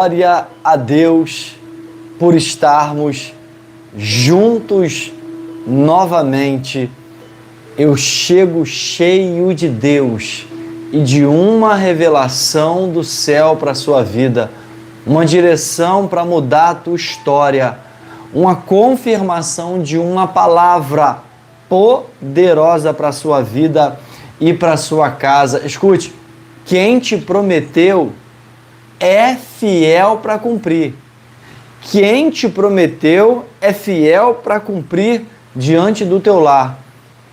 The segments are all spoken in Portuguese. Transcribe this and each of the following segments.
Glória a Deus por estarmos juntos novamente. Eu chego cheio de Deus e de uma revelação do céu para a sua vida, uma direção para mudar a tua história, uma confirmação de uma palavra poderosa para a sua vida e para a sua casa. Escute, quem te prometeu é fiel para cumprir. Quem te prometeu é fiel para cumprir diante do teu lar,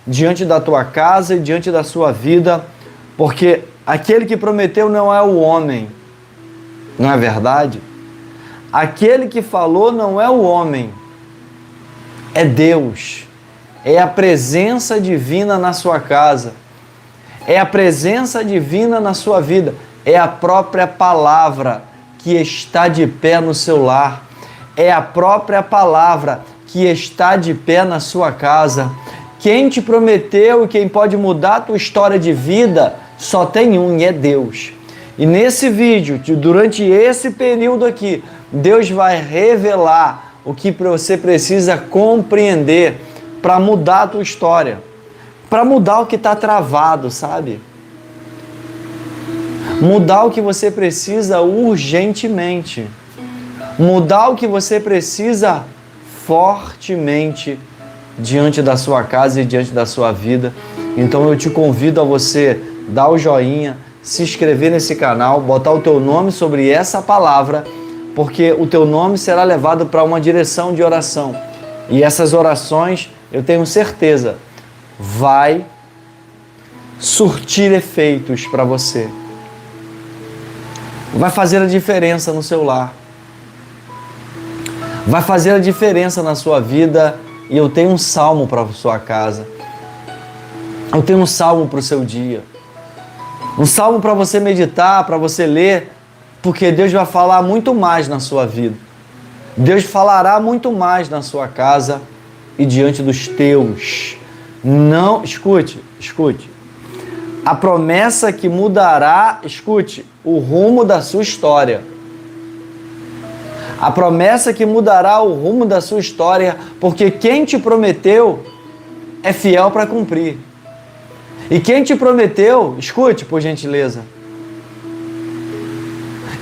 diante da tua casa e diante da sua vida, porque aquele que prometeu não é o homem, não é verdade? Aquele que falou não é o homem, é Deus, é a presença divina na sua casa, é a presença divina na sua vida, é a própria palavra que está de pé no seu lar, é a própria palavra que está de pé na sua casa. Quem te prometeu e quem pode mudar a tua história de vida só tem um, e é Deus. E nesse vídeo, durante esse período aqui, Deus vai revelar o que você precisa compreender para mudar a tua história, para mudar o que está travado, sabe? Mudar o que você precisa urgentemente. Mudar o que você precisa fortemente diante da sua casa e diante da sua vida. Então eu te convido a você dar o joinha, se inscrever nesse canal, botar o teu nome sobre essa palavra, porque o teu nome será levado para uma direção de oração. E essas orações, eu tenho certeza, vai surtir efeitos para você. Vai fazer a diferença no seu lar. Vai fazer a diferença na sua vida. E eu tenho um salmo para a sua casa. Eu tenho um salmo para o seu dia. Um salmo para você meditar, para você ler, porque Deus vai falar muito mais na sua vida. Deus falará muito mais na sua casa e diante dos teus. Não, escute. A promessa que mudará, escute, o rumo da sua história. A promessa que mudará o rumo da sua história, porque quem te prometeu é fiel para cumprir. E quem te prometeu, escute por gentileza,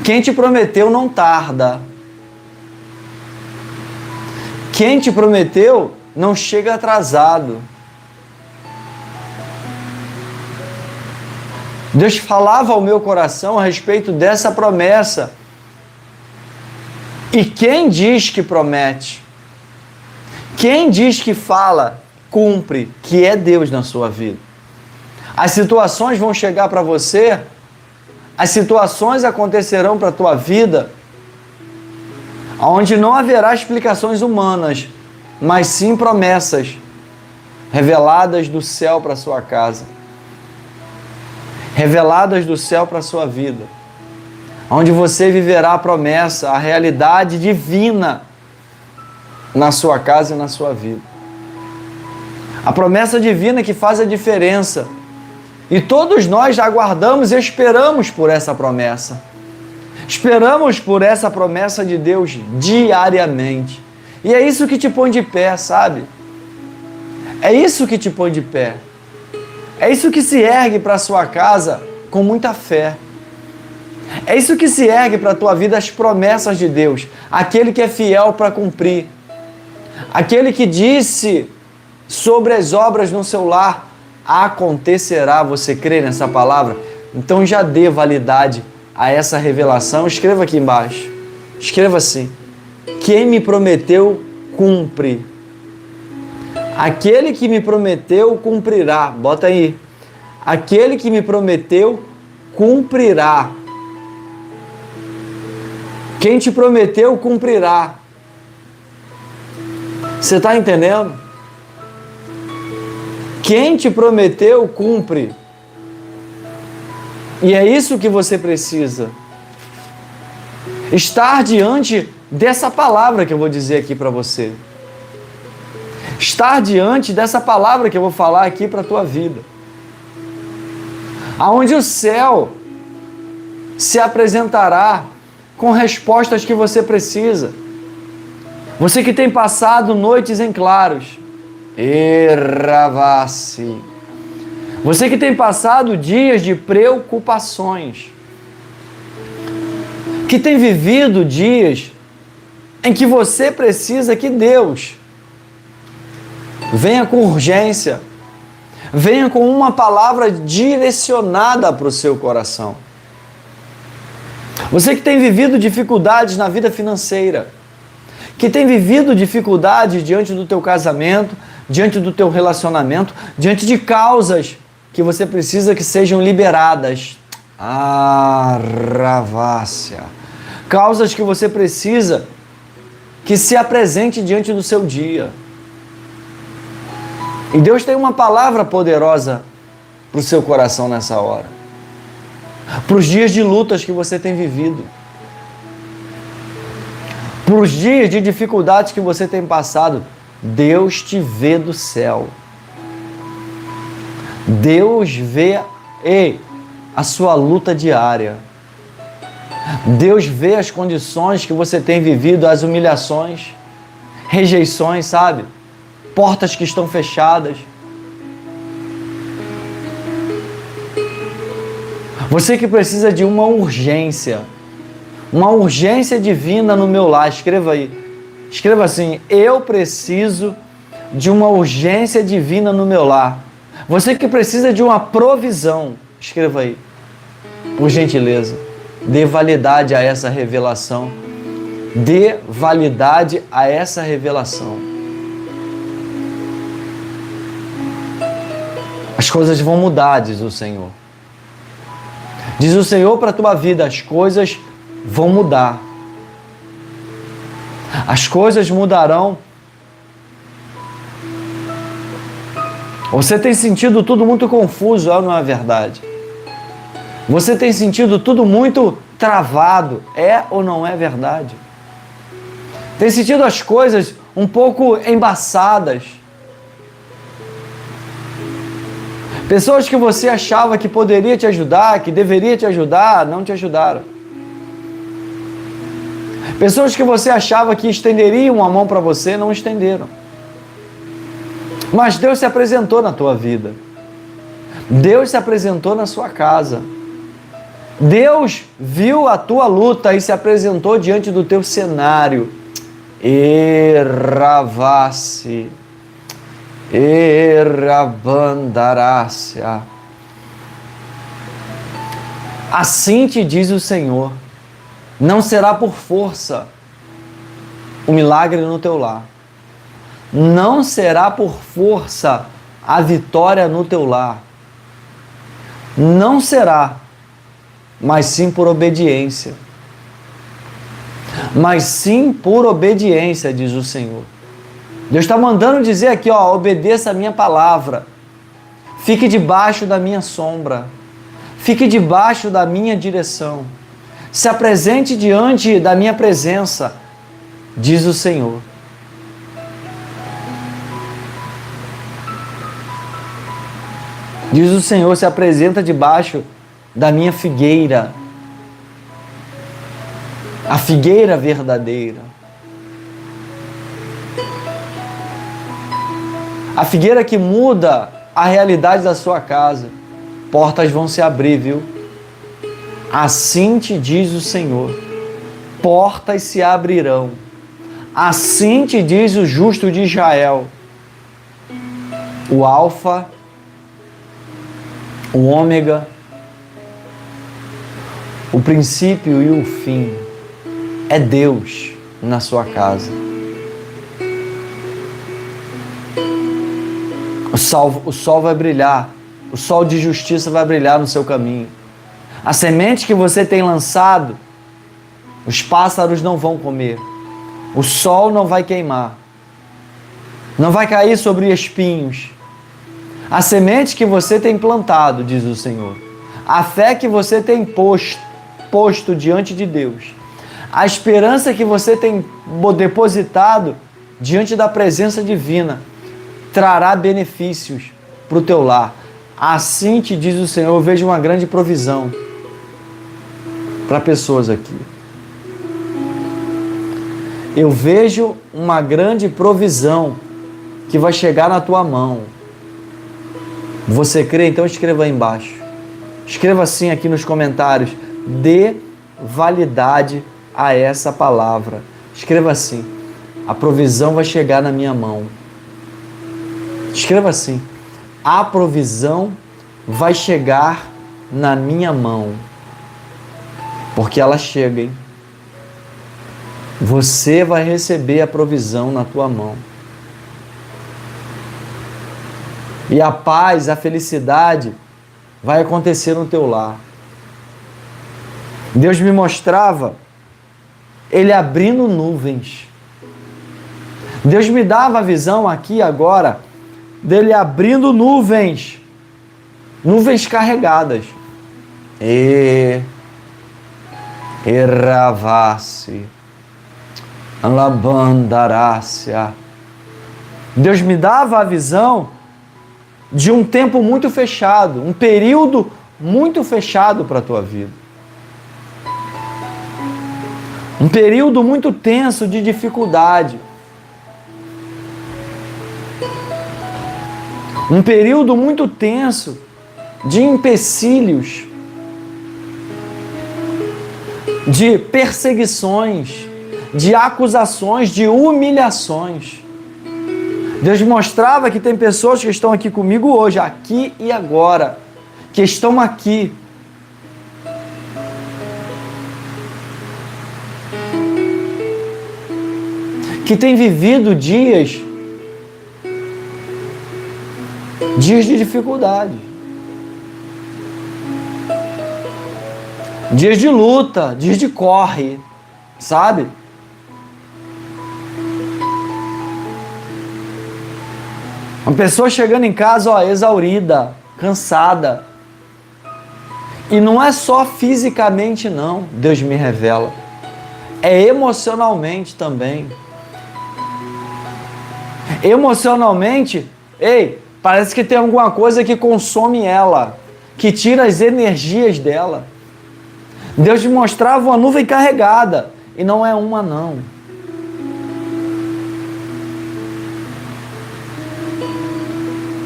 quem te prometeu não tarda. Quem te prometeu não chega atrasado. Deus falava ao meu coração a respeito dessa promessa. E quem diz que promete, quem diz que fala, cumpre, que é Deus na sua vida. As situações vão chegar para você, as situações acontecerão para a tua vida, onde não haverá explicações humanas, mas sim promessas reveladas do céu para a sua casa, reveladas do céu para a sua vida, onde você viverá a promessa, a realidade divina na sua casa e na sua vida. A promessa divina que faz a diferença. E todos nós aguardamos e esperamos por essa promessa. Esperamos por essa promessa de Deus diariamente. E é isso que te põe de pé, sabe? É isso que te põe de pé. É isso que se ergue para a sua casa com muita fé. É isso que se ergue para a tua vida, as promessas de Deus. Aquele que é fiel para cumprir. Aquele que disse sobre as obras no seu lar, acontecerá. Você crê nessa palavra? Então já dê validade a essa revelação. Escreva aqui embaixo. Escreva assim: quem me prometeu, cumpre. Aquele que me prometeu, cumprirá. Bota aí. Aquele que me prometeu, cumprirá. Quem te prometeu, cumprirá. Você está entendendo? Quem te prometeu, cumpre. E é isso que você precisa. Estar diante dessa palavra que eu vou dizer aqui para você. Estar diante dessa palavra que eu vou falar aqui para a tua vida. Aonde o céu se apresentará com respostas que você precisa. Você que tem passado noites em claros. Erravassi. Você que tem passado dias de preocupações. Que tem vivido dias em que você precisa que Deus venha com urgência, venha com uma palavra direcionada para o seu coração. Você que tem vivido dificuldades na vida financeira, que tem vivido dificuldades diante do teu casamento, diante do teu relacionamento, diante de causas que você precisa que sejam liberadas. Ravácia. Causas que você precisa que se apresente diante do seu dia. E Deus tem uma palavra poderosa para o seu coração nessa hora. Para os dias de lutas que você tem vivido. Para os dias de dificuldades que você tem passado. Deus te vê do céu. Deus vê a sua luta diária. Deus vê as condições que você tem vivido, as humilhações, rejeições, sabe? Portas que estão fechadas. Você que precisa de uma urgência divina no meu lar, escreva aí. Escreva assim: eu preciso de uma urgência divina no meu lar. Você que precisa de uma provisão, escreva aí, por gentileza. Dê validade a essa revelação. Dê validade a essa revelação. As coisas vão mudar, diz o Senhor. Diz o Senhor para a tua vida, as coisas vão mudar. As coisas mudarão. Você tem sentido tudo muito confuso, é ou não é verdade? Você tem sentido tudo muito travado, é ou não é verdade? Tem sentido as coisas um pouco embaçadas. Pessoas que você achava que poderia te ajudar, que deveria te ajudar, não te ajudaram. Pessoas que você achava que estenderiam a mão para você, não estenderam. Mas Deus se apresentou na tua vida. Deus se apresentou na sua casa. Deus viu a tua luta e se apresentou diante do teu cenário. Erravassi. Errabandarácia. Assim te diz o Senhor: não será por força o milagre no teu lar. Não será por força a vitória no teu lar. Não será, mas sim por obediência. Mas sim por obediência, diz o Senhor. Deus está mandando dizer aqui, obedeça a minha palavra. Fique debaixo da minha sombra. Fique debaixo da minha direção. Se apresente diante da minha presença, diz o Senhor. Diz o Senhor, se apresenta debaixo da minha figueira. A figueira verdadeira. A figueira que muda a realidade da sua casa. Portas vão se abrir, viu? Assim te diz o Senhor. Portas se abrirão. Assim te diz o justo de Israel. O Alfa, o Ômega, o princípio e o fim. É Deus na sua casa. O sol vai brilhar. O sol de justiça vai brilhar no seu caminho. A semente que você tem lançado, os pássaros não vão comer. O sol não vai queimar. Não vai cair sobre espinhos. A semente que você tem plantado, diz o Senhor. A fé que você tem posto diante de Deus. A esperança que você tem depositado diante da presença divina trará benefícios para o teu lar. Assim te diz o Senhor, eu vejo uma grande provisão para pessoas aqui. Eu vejo uma grande provisão que vai chegar na tua mão. Você crê? Então escreva aí embaixo. Escreva assim aqui nos comentários. Dê validade a essa palavra. Escreva assim. A provisão vai chegar na minha mão. Escreva assim. A provisão vai chegar na minha mão. Porque ela chega, hein? Você vai receber a provisão na tua mão. E a paz, a felicidade vai acontecer no teu lar. Deus me mostrava Ele abrindo nuvens. Deus me dava a visão aqui agora dele abrindo nuvens. Nuvens carregadas. Eravase. Alabandarácia. Deus me dava a visão de um tempo muito fechado, um período muito fechado para a tua vida. Um período muito tenso de dificuldade. Um período muito tenso de empecilhos, de perseguições, de acusações, de humilhações. Deus mostrava que tem pessoas que estão aqui comigo hoje, aqui e agora, que estão aqui. Que têm vivido dias de dificuldade. Dias de luta, dias de corre, sabe? Uma pessoa chegando em casa, exaurida, cansada. E não é só fisicamente, não, Deus me revela. É emocionalmente também. Emocionalmente, parece que tem alguma coisa que consome ela, que tira as energias dela. Deus me mostrava uma nuvem carregada, e não é uma, não.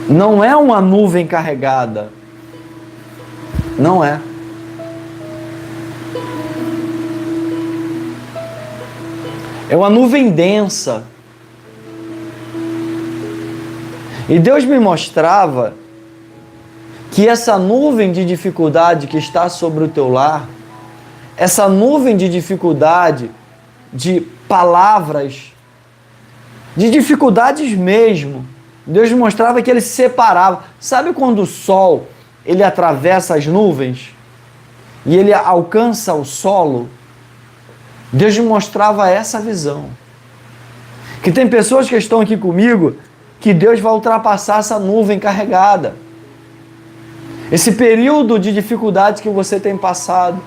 Não é uma nuvem carregada. Não é. É uma nuvem densa. E Deus me mostrava que essa nuvem de dificuldade que está sobre o teu lar, essa nuvem de dificuldade, de palavras, de dificuldades mesmo, Deus me mostrava que ele separava. Sabe quando o sol, ele atravessa as nuvens e ele alcança o solo? Deus me mostrava essa visão. Que tem pessoas que estão aqui comigo, que Deus vai ultrapassar essa nuvem carregada. Esse período de dificuldade que você tem passado.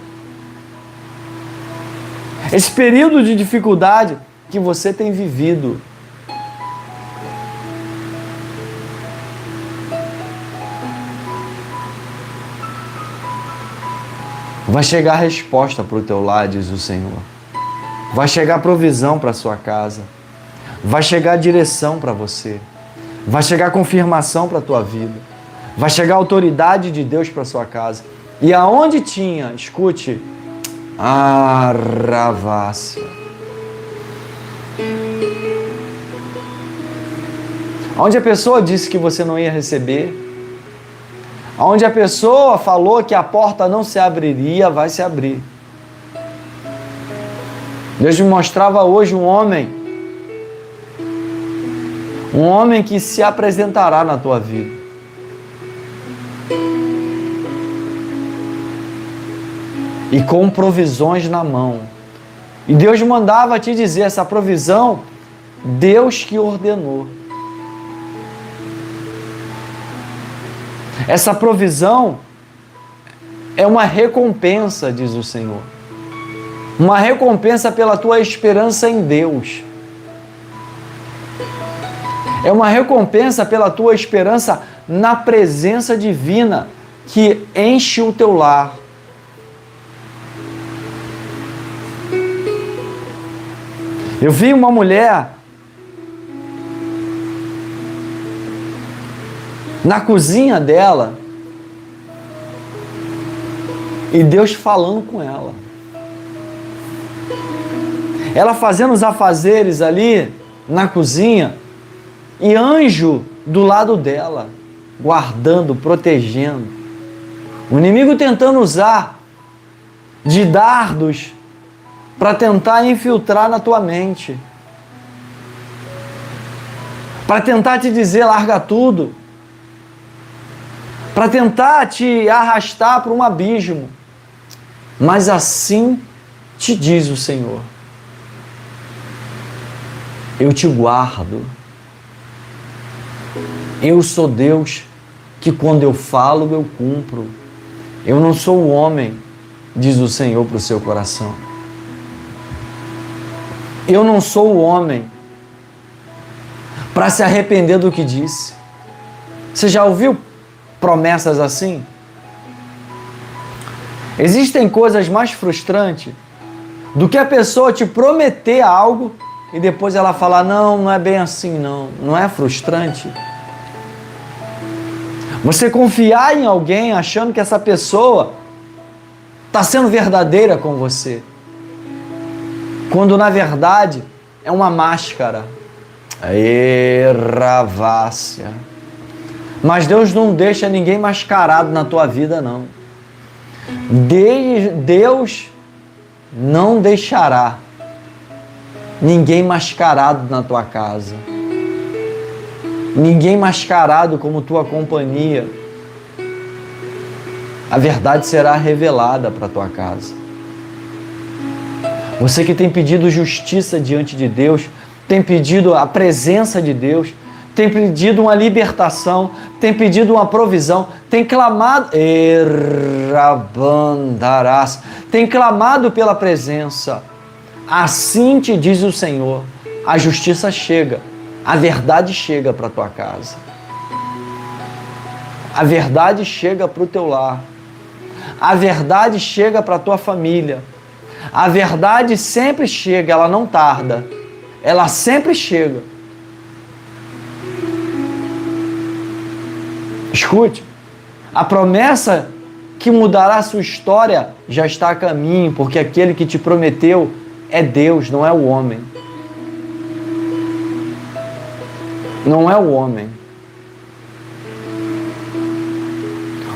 Esse período de dificuldade que você tem vivido. Vai chegar a resposta para o teu lar, diz o Senhor. Vai chegar provisão para a sua casa. Vai chegar direção para você. Vai chegar confirmação para a tua vida. Vai chegar autoridade de Deus para a sua casa. E aonde tinha, escute, arravácia. Onde a pessoa disse que você não ia receber, onde a pessoa falou que a porta não se abriria, vai se abrir. Deus me mostrava hoje um homem que se apresentará na tua vida. E com provisões na mão. E Deus mandava te dizer, essa provisão, Deus que ordenou. Essa provisão é uma recompensa, diz o Senhor. Uma recompensa pela tua esperança em Deus. É uma recompensa pela tua esperança na presença divina que enche o teu lar. Eu vi uma mulher na cozinha dela e Deus falando com ela. Ela fazendo os afazeres ali na cozinha e anjo do lado dela, guardando, protegendo. O inimigo tentando usar de dardos para tentar infiltrar na tua mente, para tentar te dizer larga tudo, para tentar te arrastar para um abismo. Mas assim te diz o Senhor: eu te guardo. Eu sou Deus que quando eu falo eu cumpro. Eu não sou o homem, diz o Senhor para o seu coração. Eu não sou o homem para se arrepender do que disse. Você já ouviu promessas assim? Existem coisas mais frustrantes do que a pessoa te prometer algo e depois ela falar: não é bem assim não. Não é frustrante? Você confiar em alguém achando que essa pessoa está sendo verdadeira com você, quando na verdade é uma máscara. Ravácia. Mas Deus não deixa ninguém mascarado na tua vida, não. Deus não deixará ninguém mascarado na tua casa. Ninguém mascarado como tua companhia. A verdade será revelada para tua casa. Você que tem pedido justiça diante de Deus, tem pedido a presença de Deus, tem pedido uma libertação, tem pedido uma provisão, tem clamado, tem clamado pela presença. Assim te diz o Senhor: a justiça chega, a verdade chega para a tua casa. A verdade chega para o teu lar. A verdade chega para a tua família. A verdade sempre chega, ela não tarda. Ela sempre chega. Escute, a promessa que mudará a sua história já está a caminho, porque aquele que te prometeu é Deus, não é o homem. Não é o homem.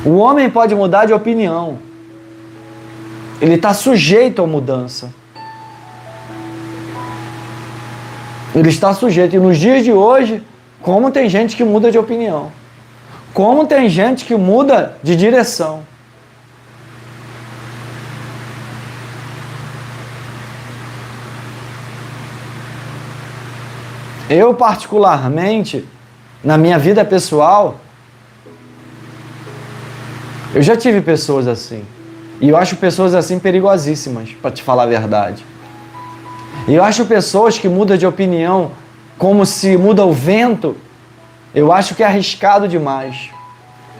O homem pode mudar de opinião. Ele está sujeito à mudança. Ele está sujeito. E nos dias de hoje, como tem gente que muda de opinião. Como tem gente que muda de direção. Eu, particularmente, na minha vida pessoal, eu já tive pessoas assim. E eu acho pessoas assim perigosíssimas, para te falar a verdade. E eu acho pessoas que mudam de opinião como se muda o vento. Eu acho que é arriscado demais.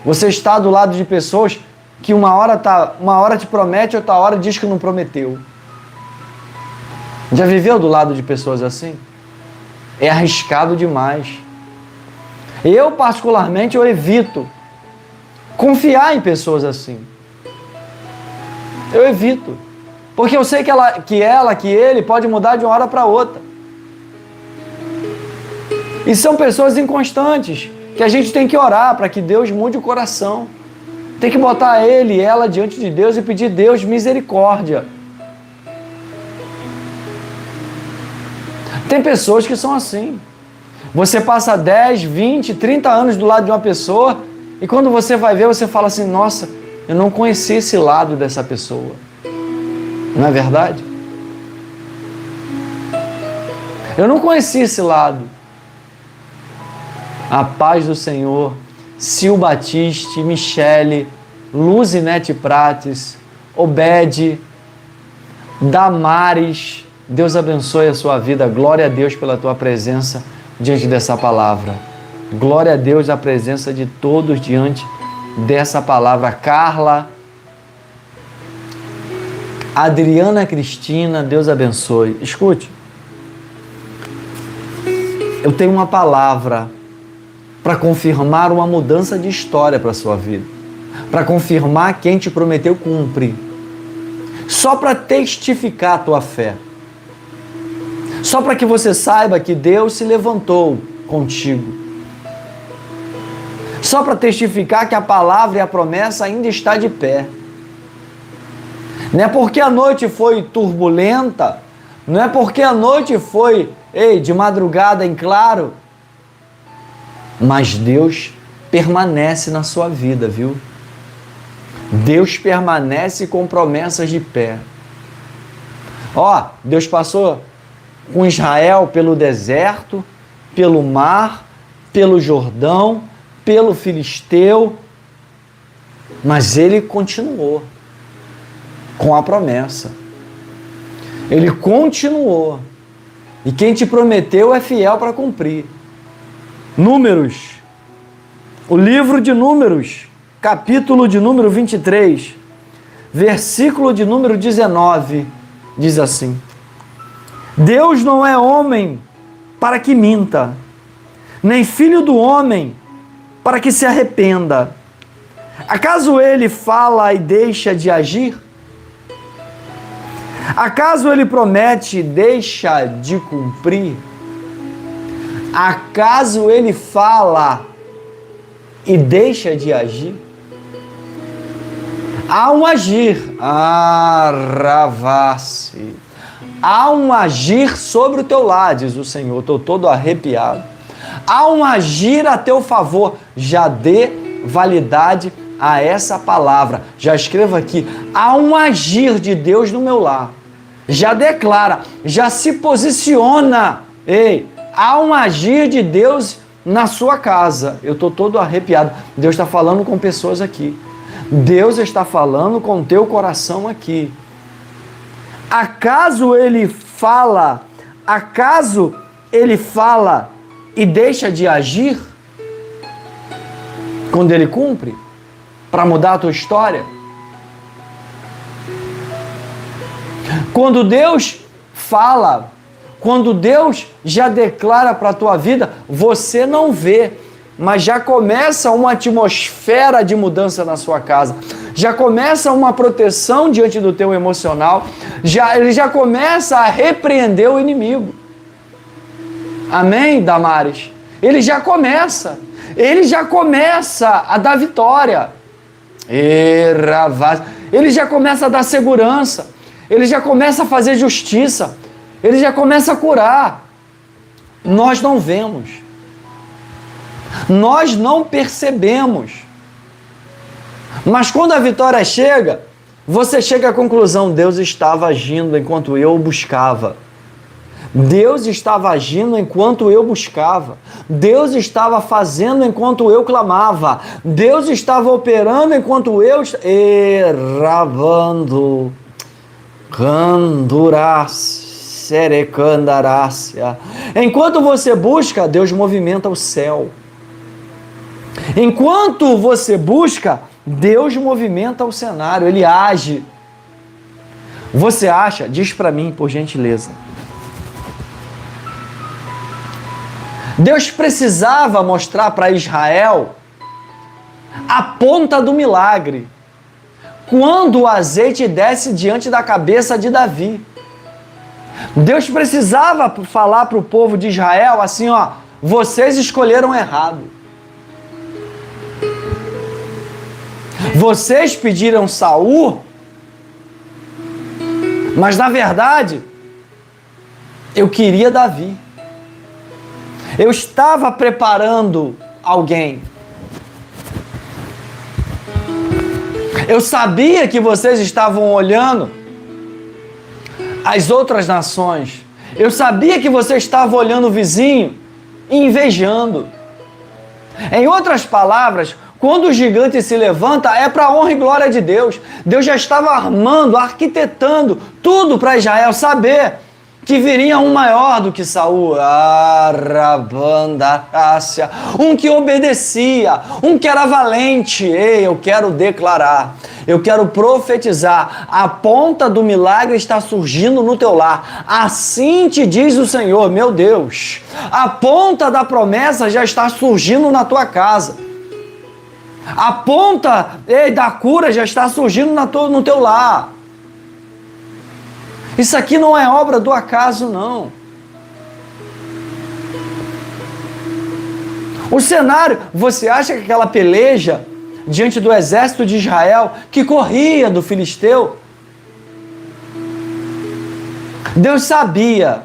Você está do lado de pessoas que uma hora te promete, outra hora diz que não prometeu. Já viveu do lado de pessoas assim? É arriscado demais. Eu, particularmente, eu evito confiar em pessoas assim. Eu evito. Porque eu sei que ele pode mudar de uma hora para outra. E são pessoas inconstantes, que a gente tem que orar para que Deus mude o coração. Tem que botar ele e ela diante de Deus e pedir: Deus, misericórdia. Tem pessoas que são assim. Você passa 10, 20, 30 anos do lado de uma pessoa e quando você vai ver, você fala assim: nossa, eu não conheci esse lado dessa pessoa. Não é verdade? Eu não conheci esse lado. A paz do Senhor, Sil Batiste, Michele, Luzinete Prates, Obed, Damares. Deus abençoe a sua vida. Glória a Deus pela tua presença diante dessa palavra. Glória a Deus a presença de todos diante dessa palavra. Carla, Adriana Cristina, Deus abençoe. Escute, eu tenho uma palavra para confirmar uma mudança de história para a sua vida. Para confirmar quem te prometeu cumprir. Só para testificar a tua fé. Só para que você saiba que Deus se levantou contigo. Só para testificar que a palavra e a promessa ainda está de pé. Não é porque a noite foi turbulenta, não é porque a noite foi, de madrugada em claro, mas Deus permanece na sua vida, viu? Deus permanece com promessas de pé. Deus passou com Israel pelo deserto, pelo mar, pelo Jordão, pelo Filisteu, mas ele continuou com a promessa. Ele continuou. E quem te prometeu é fiel para cumprir. Números. O livro de Números, capítulo de número 23, versículo de número 19, diz assim: Deus não é homem para que minta, nem filho do homem para que se arrependa. Acaso ele fala e deixa de agir? Acaso ele promete e deixa de cumprir? Acaso ele fala e deixa de agir? Há um agir, arravasse. Há um agir sobre o teu lado, diz o Senhor. Estou todo arrepiado. Há um agir a teu favor. Já dê validade a essa palavra. Já escreva aqui. Há um agir de Deus no meu lar. Já declara, já se posiciona. Há um agir de Deus na sua casa. Eu estou todo arrepiado. Deus está falando com pessoas aqui. Deus está falando com o teu coração aqui. Acaso ele fala e deixa de agir quando ele cumpre para mudar a tua história? Quando Deus fala, quando Deus já declara para a tua vida, você não vê, mas já começa uma atmosfera de mudança na sua casa. Já começa uma proteção diante do teu emocional. Ele já começa a repreender o inimigo. Amém, Damares? Ele já começa a dar vitória. Ele já começa a dar segurança. Ele já começa a fazer justiça. Ele já começa a curar. Nós não vemos. Nós não percebemos. Mas quando a vitória chega, você chega à conclusão: Deus estava agindo enquanto eu o buscava. Deus estava agindo enquanto eu buscava. Deus estava fazendo enquanto eu clamava. Deus estava operando enquanto eu... Eravando. Enquanto você busca, Deus movimenta o céu. Enquanto você busca, Deus movimenta o cenário, Ele age. Você acha? Diz para mim, por gentileza. Deus precisava mostrar para Israel a ponta do milagre quando o azeite desce diante da cabeça de Davi. Deus precisava falar para o povo de Israel assim, vocês escolheram errado. Vocês pediram Saul, mas na verdade, eu queria Davi. Eu estava preparando alguém. Eu sabia que vocês estavam olhando as outras nações. Eu sabia que você estava olhando o vizinho e invejando. Em outras palavras, quando o gigante se levanta, é para a honra e glória de Deus. Deus já estava armando, arquitetando tudo para Israel saber que viria um maior do que Saul, um que obedecia, um que era valente. Eu quero declarar, Eu quero profetizar. A ponta do milagre está surgindo no teu lar. Assim te diz o Senhor, meu Deus. A ponta da promessa já está surgindo na tua casa. A ponta da cura já está surgindo no teu lar. Isso aqui não é obra do acaso, não. O cenário, você acha que aquela peleja diante do exército de Israel, que corria do filisteu, Deus sabia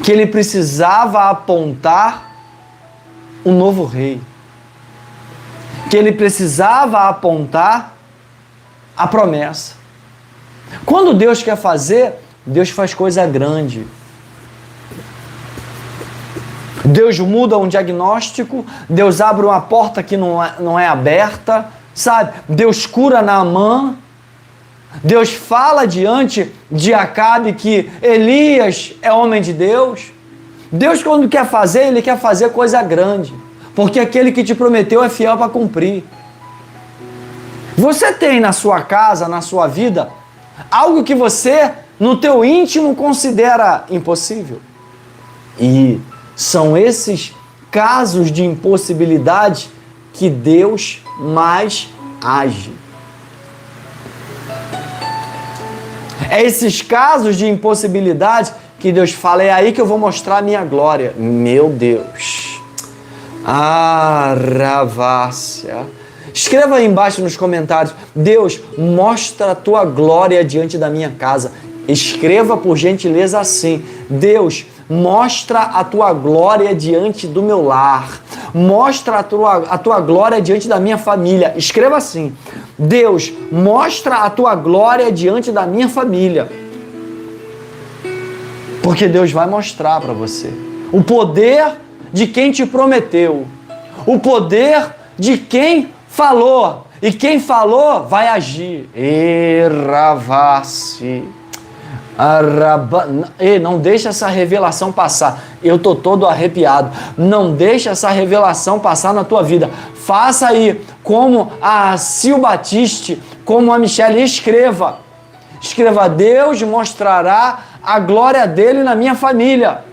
que ele precisava apontar um novo rei, que ele precisava apontar a promessa. Quando Deus quer fazer, Deus faz coisa grande. Deus muda um diagnóstico, Deus abre uma porta que não é aberta, sabe? Deus cura Naamã, Deus fala diante de Acabe que Elias é homem de Deus. Deus, quando quer fazer, Ele quer fazer coisa grande, porque aquele que te prometeu é fiel para cumprir. Você tem na sua casa, na sua vida, algo que você, no teu íntimo, considera impossível? E são esses casos de impossibilidade que Deus mais age. É esses casos de impossibilidade que Deus fala, é aí que eu vou mostrar a minha glória. Meu Deus. Ravácia. Escreva aí embaixo nos comentários, Deus, mostra a tua glória diante da minha casa. Escreva por gentileza assim, Deus, mostra a tua glória diante do meu lar. Mostra a tua glória diante da minha família. Escreva assim, Deus, mostra a tua glória diante da minha família. Porque Deus vai mostrar para você o poder de quem te prometeu, o poder de quem falou, e quem falou vai agir. Não deixa essa revelação passar. Eu estou todo arrepiado. Não deixa essa revelação passar na tua vida. Faça aí como a Sil Batiste, como a Michele, escreva. Escreva, Deus mostrará a glória dele na minha família.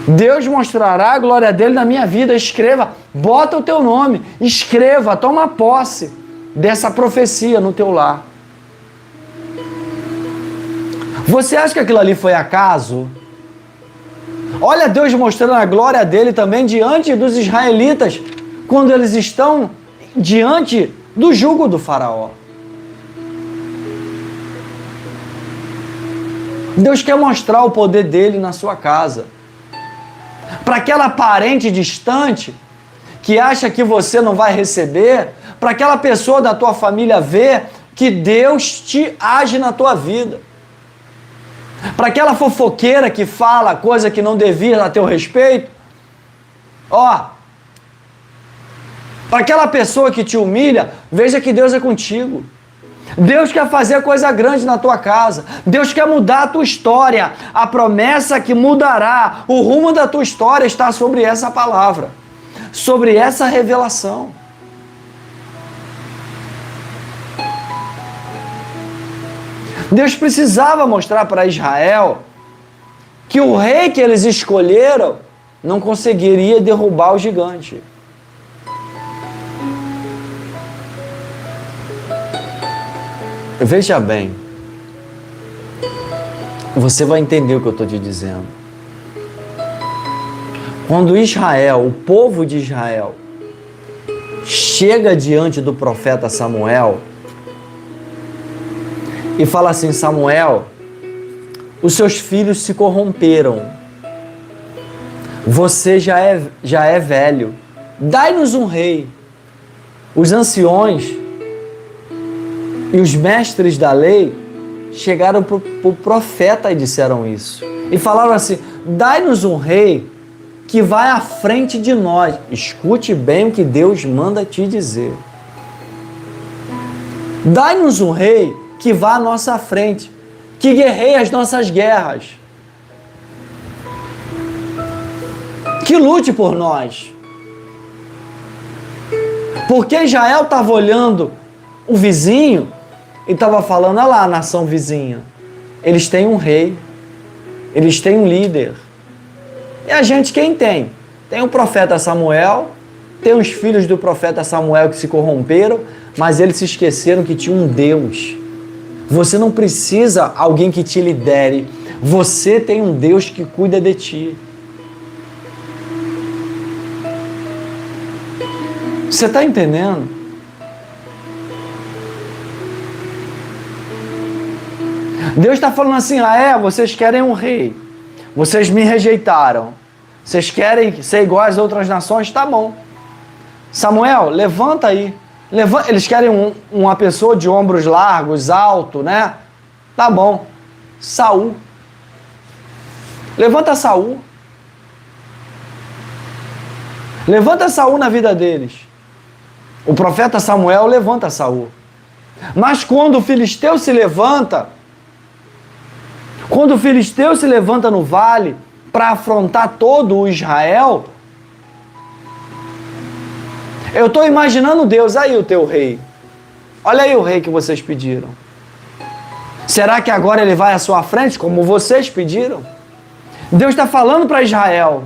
Deus mostrará a glória dele na minha vida. Escreva, bota o teu nome, escreva, toma posse dessa profecia no teu lar. Você acha que aquilo ali foi acaso? Olha Deus mostrando a glória dele também diante dos israelitas, quando eles estão diante do jugo do faraó. Deus quer mostrar o poder dele na sua casa. Para aquela parente distante que acha que você não vai receber, para aquela pessoa da tua família ver que Deus te age na tua vida. Para aquela fofoqueira que fala coisa que não devia a teu respeito, para aquela pessoa que te humilha, veja que Deus é contigo. Deus quer fazer coisa grande na tua casa. Deus quer mudar a tua história. A promessa que mudará o rumo da tua história está sobre essa palavra, sobre essa revelação. Deus precisava mostrar para Israel que o rei que eles escolheram não conseguiria derrubar o gigante. Veja bem, você vai entender o que eu estou te dizendo. Quando Israel, o povo de Israel, chega diante do profeta Samuel e fala assim, Samuel, os seus filhos se corromperam, você já é velho, dai-nos um rei. Os anciões e os mestres da lei chegaram para o profeta e disseram isso. E falaram assim, dai-nos um rei que vai à frente de nós. Escute bem o que Deus manda te dizer. Dai-nos um rei que vá à nossa frente, que guerreie as nossas guerras, que lute por nós. Porque Israel estava olhando o vizinho e estava falando, olha lá a nação vizinha, eles têm um rei, eles têm um líder. E a gente quem tem? Tem o profeta Samuel, tem os filhos do profeta Samuel que se corromperam, mas eles se esqueceram que tinha um Deus. Você não precisa alguém que te lidere, você tem um Deus que cuida de ti. Você está entendendo? Deus está falando assim, vocês querem um rei, vocês me rejeitaram, vocês querem ser igual às outras nações, tá bom. Samuel, levanta aí. Eles querem uma pessoa de ombros largos, alto, né? Tá bom. Saul. Levanta Saul. Levanta Saul na vida deles. O profeta Samuel levanta Saul. Mas quando o filisteu se levanta, no vale para afrontar todo o Israel, eu estou imaginando Deus, aí o teu rei. Olha aí o rei que vocês pediram. Será que agora ele vai à sua frente, como vocês pediram? Deus está falando para Israel.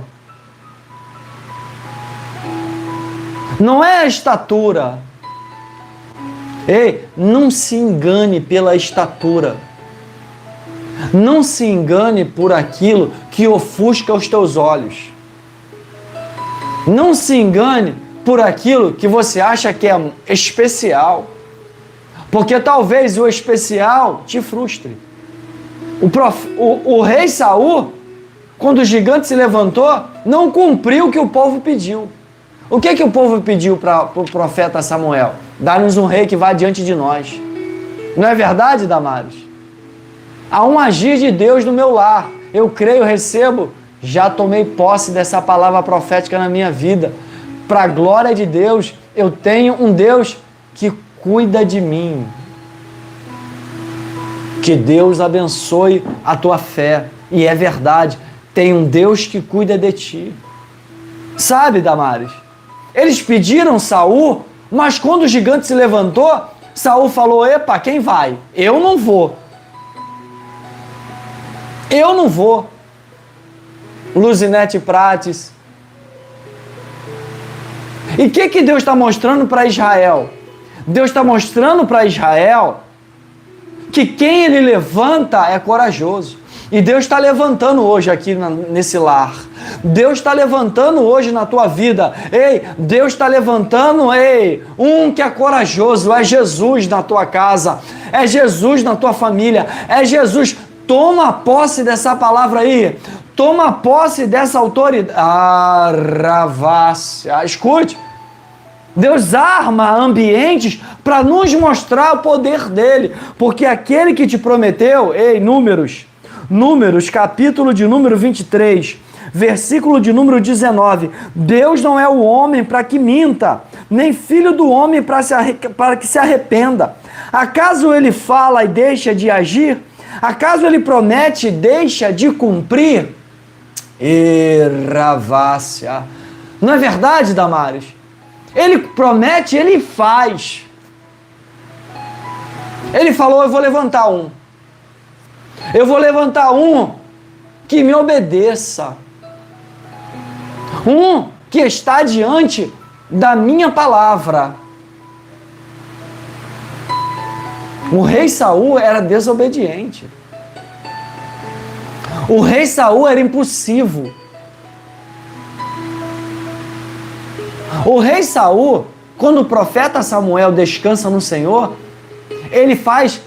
Não é a estatura. Ei, não se engane pela estatura. Não se engane por aquilo que ofusca os teus olhos. Não se engane por aquilo que você acha que é especial. Porque talvez o especial te frustre. O rei Saul, quando o gigante se levantou, não cumpriu o que o povo pediu. O que o povo pediu para o profeta Samuel? Dá-nos um rei que vá diante de nós. Não é verdade, Damares? Há um agir de Deus no meu lar. Eu creio, recebo, já tomei posse dessa palavra profética na minha vida. Para a glória de Deus, eu tenho um Deus que cuida de mim. Que Deus abençoe a tua fé. E é verdade, tem um Deus que cuida de ti. Sabe, Damares? Eles pediram Saul, mas quando o gigante se levantou, Saul falou, epa, quem vai? Eu não vou. Eu não vou. Luzinete Prates. E o que Deus está mostrando para Israel? Deus está mostrando para Israel que quem ele levanta é corajoso. E Deus está levantando hoje aqui nesse lar. Deus está levantando hoje na tua vida. Ei, Deus está levantando, um que é corajoso. É Jesus na tua casa. É Jesus na tua família. É Jesus. Toma posse dessa palavra aí. Toma posse dessa autoridade. Escute. Deus arma ambientes para nos mostrar o poder dele. Porque aquele que te prometeu, Números, capítulo de número 23, versículo de número 19. Deus não é o homem para que minta, nem filho do homem para que se arrependa. Acaso ele fala e deixa de agir? Acaso ele promete e deixa de cumprir? Não é verdade, Damares? Ele promete, ele faz. Ele falou, eu vou levantar um. Eu vou levantar um que me obedeça. Um que está diante da minha palavra. O rei Saul era desobediente. O rei Saul era impulsivo. O rei Saul, quando o profeta Samuel descansa no Senhor, ele faz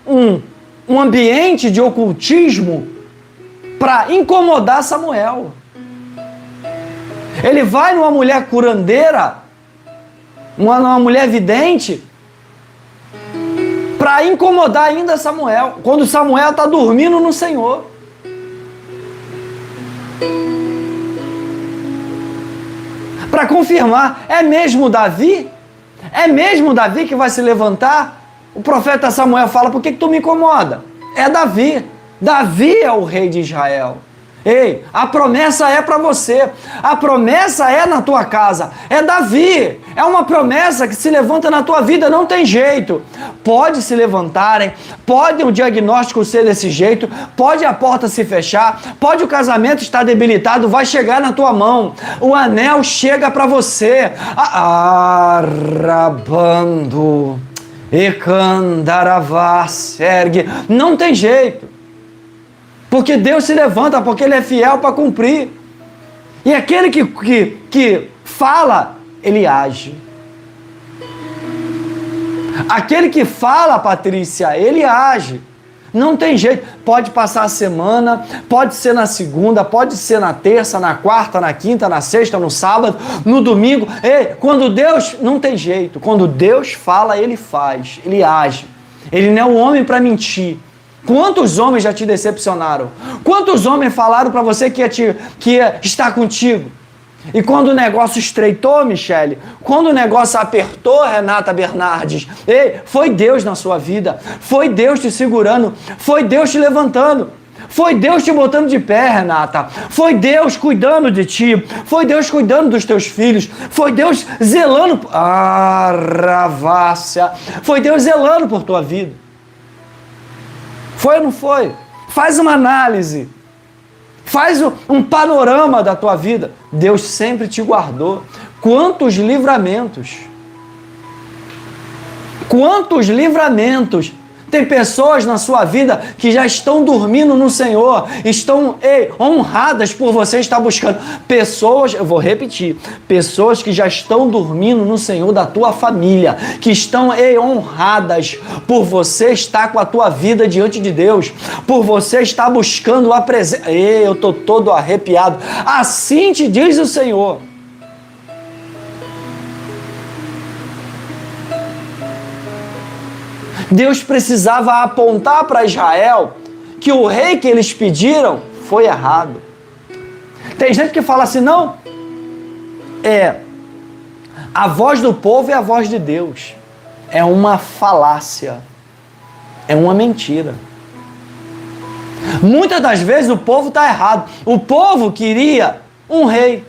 um ambiente de ocultismo para incomodar Samuel. Ele vai numa mulher curandeira, numa mulher vidente, para incomodar ainda Samuel, quando Samuel está dormindo no Senhor. Para confirmar, é mesmo Davi? É mesmo Davi que vai se levantar? O profeta Samuel fala, por que tu me incomoda? É Davi. Davi é o rei de Israel. Ei, a promessa é para você, a promessa é na tua casa, é Davi, é uma promessa que se levanta na tua vida, não tem jeito. Pode se levantarem, pode o diagnóstico ser desse jeito, pode a porta se fechar, pode o casamento estar debilitado, vai chegar na tua mão, o anel chega para você. Arabando, Ecandaravá, Sergue, não tem jeito. Porque Deus se levanta, porque Ele é fiel para cumprir. E aquele que fala, Ele age. Aquele que fala, Patrícia, Ele age. Não tem jeito. Pode passar a semana, pode ser na segunda, pode ser na terça, na quarta, na quinta, na sexta, no sábado, no domingo. Ei, quando Deus, não tem jeito. Quando Deus fala, Ele faz, Ele age. Ele não é um homem para mentir. Quantos homens já te decepcionaram? Quantos homens falaram para você que ia estar contigo? E quando o negócio estreitou, Michele, quando o negócio apertou, Renata Bernardes, ei, foi Deus na sua vida, foi Deus te segurando, foi Deus te levantando, foi Deus te botando de pé, Renata, foi Deus cuidando de ti, foi Deus cuidando dos teus filhos, foi Deus zelando, Ravácia, foi Deus zelando por tua vida. Foi ou não foi? Faz uma análise. Faz um panorama da tua vida. Deus sempre te guardou. Quantos livramentos. Quantos livramentos. Tem pessoas na sua vida que já estão dormindo no Senhor, estão honradas por você estar buscando. Pessoas, eu vou repetir, pessoas que já estão dormindo no Senhor da tua família, que estão honradas por você estar com a tua vida diante de Deus, por você estar buscando a presença. Eu estou todo arrepiado. Assim te diz o Senhor. Deus precisava apontar para Israel que o rei que eles pediram foi errado. Tem gente que fala assim, não, a voz do povo é a voz de Deus. É uma falácia, é uma mentira. Muitas das vezes o povo está errado. O povo queria um rei.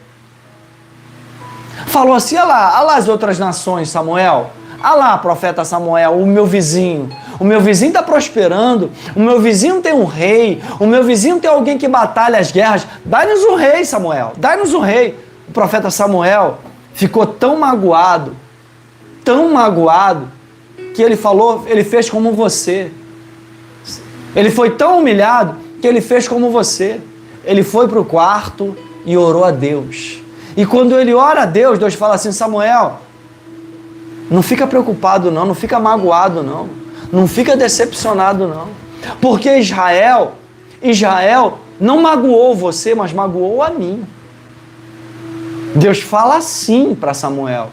Falou assim, olha lá as outras nações, Samuel. Ah lá, profeta Samuel, o meu vizinho está prosperando, o meu vizinho tem um rei, o meu vizinho tem alguém que batalha as guerras, dá-nos um rei, Samuel, dá-nos um rei. O profeta Samuel ficou tão magoado, que ele falou, ele fez como você. Ele foi tão humilhado que ele fez como você. Ele foi para o quarto e orou a Deus. E quando ele ora a Deus, Deus fala assim, Samuel, não fica preocupado não, não fica magoado não, não fica decepcionado não, porque Israel não magoou você, mas magoou a mim. Deus fala assim para Samuel,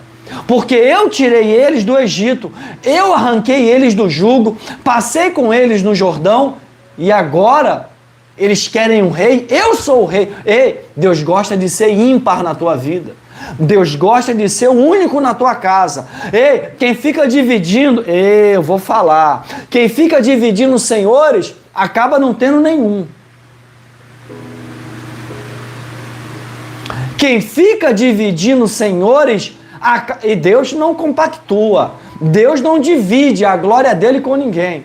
porque eu tirei eles do Egito, eu arranquei eles do jugo, passei com eles no Jordão, e agora eles querem um rei, eu sou o rei. Ei, Deus gosta de ser ímpar na tua vida. Deus gosta de ser o único na tua casa. Ei, quem fica dividindo, eu vou falar, quem fica dividindo senhores, acaba não tendo nenhum. Quem fica dividindo senhores, e Deus não compactua, Deus não divide a glória dele com ninguém.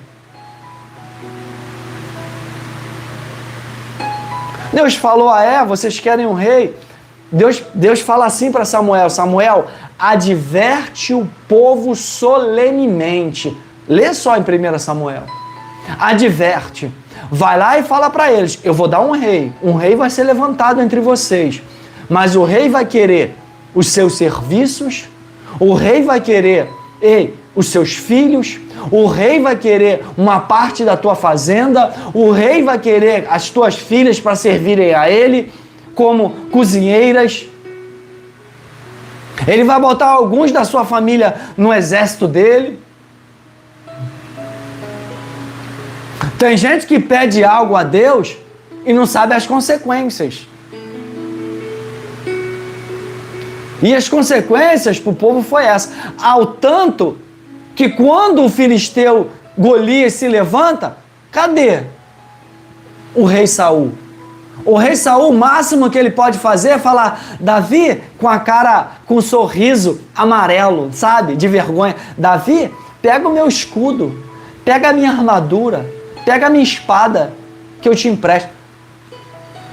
Deus falou, vocês querem um rei? Deus fala assim para Samuel, Samuel, adverte o povo solenemente. Lê só em 1 Samuel. Adverte. Vai lá e fala para eles, eu vou dar um rei vai ser levantado entre vocês, mas o rei vai querer os seus serviços, o rei vai querer os seus filhos, o rei vai querer uma parte da tua fazenda, o rei vai querer as tuas filhas para servirem a ele como cozinheiras. Ele vai botar alguns da sua família no exército dele. Tem gente que pede algo a Deus e não sabe as consequências. E as consequências para o povo foi essa. Ao tanto que quando o filisteu Golias se levanta, cadê o rei Saul? O rei Saul, o máximo que ele pode fazer é falar, Davi, com a cara, com um sorriso amarelo, sabe, de vergonha, Davi, pega o meu escudo, pega a minha armadura, pega a minha espada, que eu te empresto.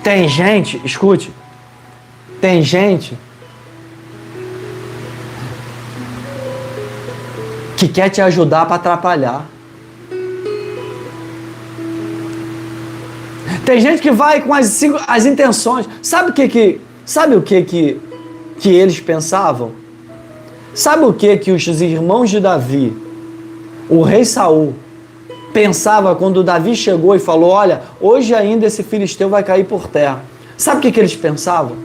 Tem gente, escute, tem gente que quer te ajudar para atrapalhar. Tem gente que vai com as intenções. Sabe o que eles pensavam? Sabe o que os irmãos de Davi, o rei Saul, pensava quando Davi chegou e falou, olha, hoje ainda esse filisteu vai cair por terra. Sabe o que eles pensavam?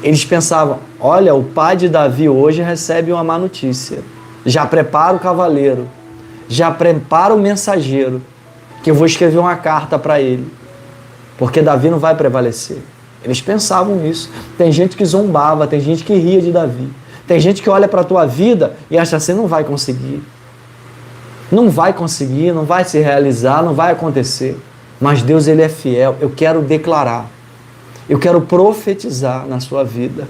Eles pensavam, olha, o pai de Davi hoje recebe uma má notícia. Já prepara o cavaleiro, já prepara o mensageiro, que eu vou escrever uma carta para ele, porque Davi não vai prevalecer. Eles pensavam nisso. Tem gente que zombava, tem gente que ria de Davi. Tem gente que olha para a tua vida e acha assim, não vai conseguir. Não vai conseguir, não vai se realizar, não vai acontecer. Mas Deus, Ele é fiel. Eu quero declarar, eu quero profetizar na sua vida.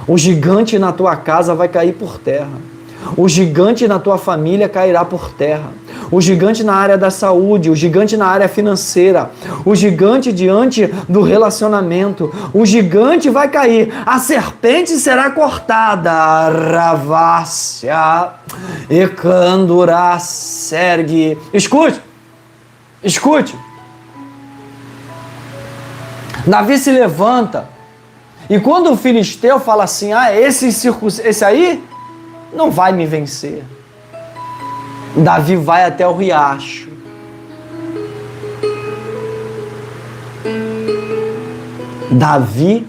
O gigante na tua casa vai cair por terra. O gigante na tua família cairá por terra. O gigante na área da saúde, o gigante na área financeira, o gigante diante do relacionamento, o gigante vai cair, a serpente será cortada, Ravácia, Ekandura, Sergue. Escute. Davi se levanta e quando o filisteu fala assim, esse aí não vai me vencer. Davi vai até o riacho. Davi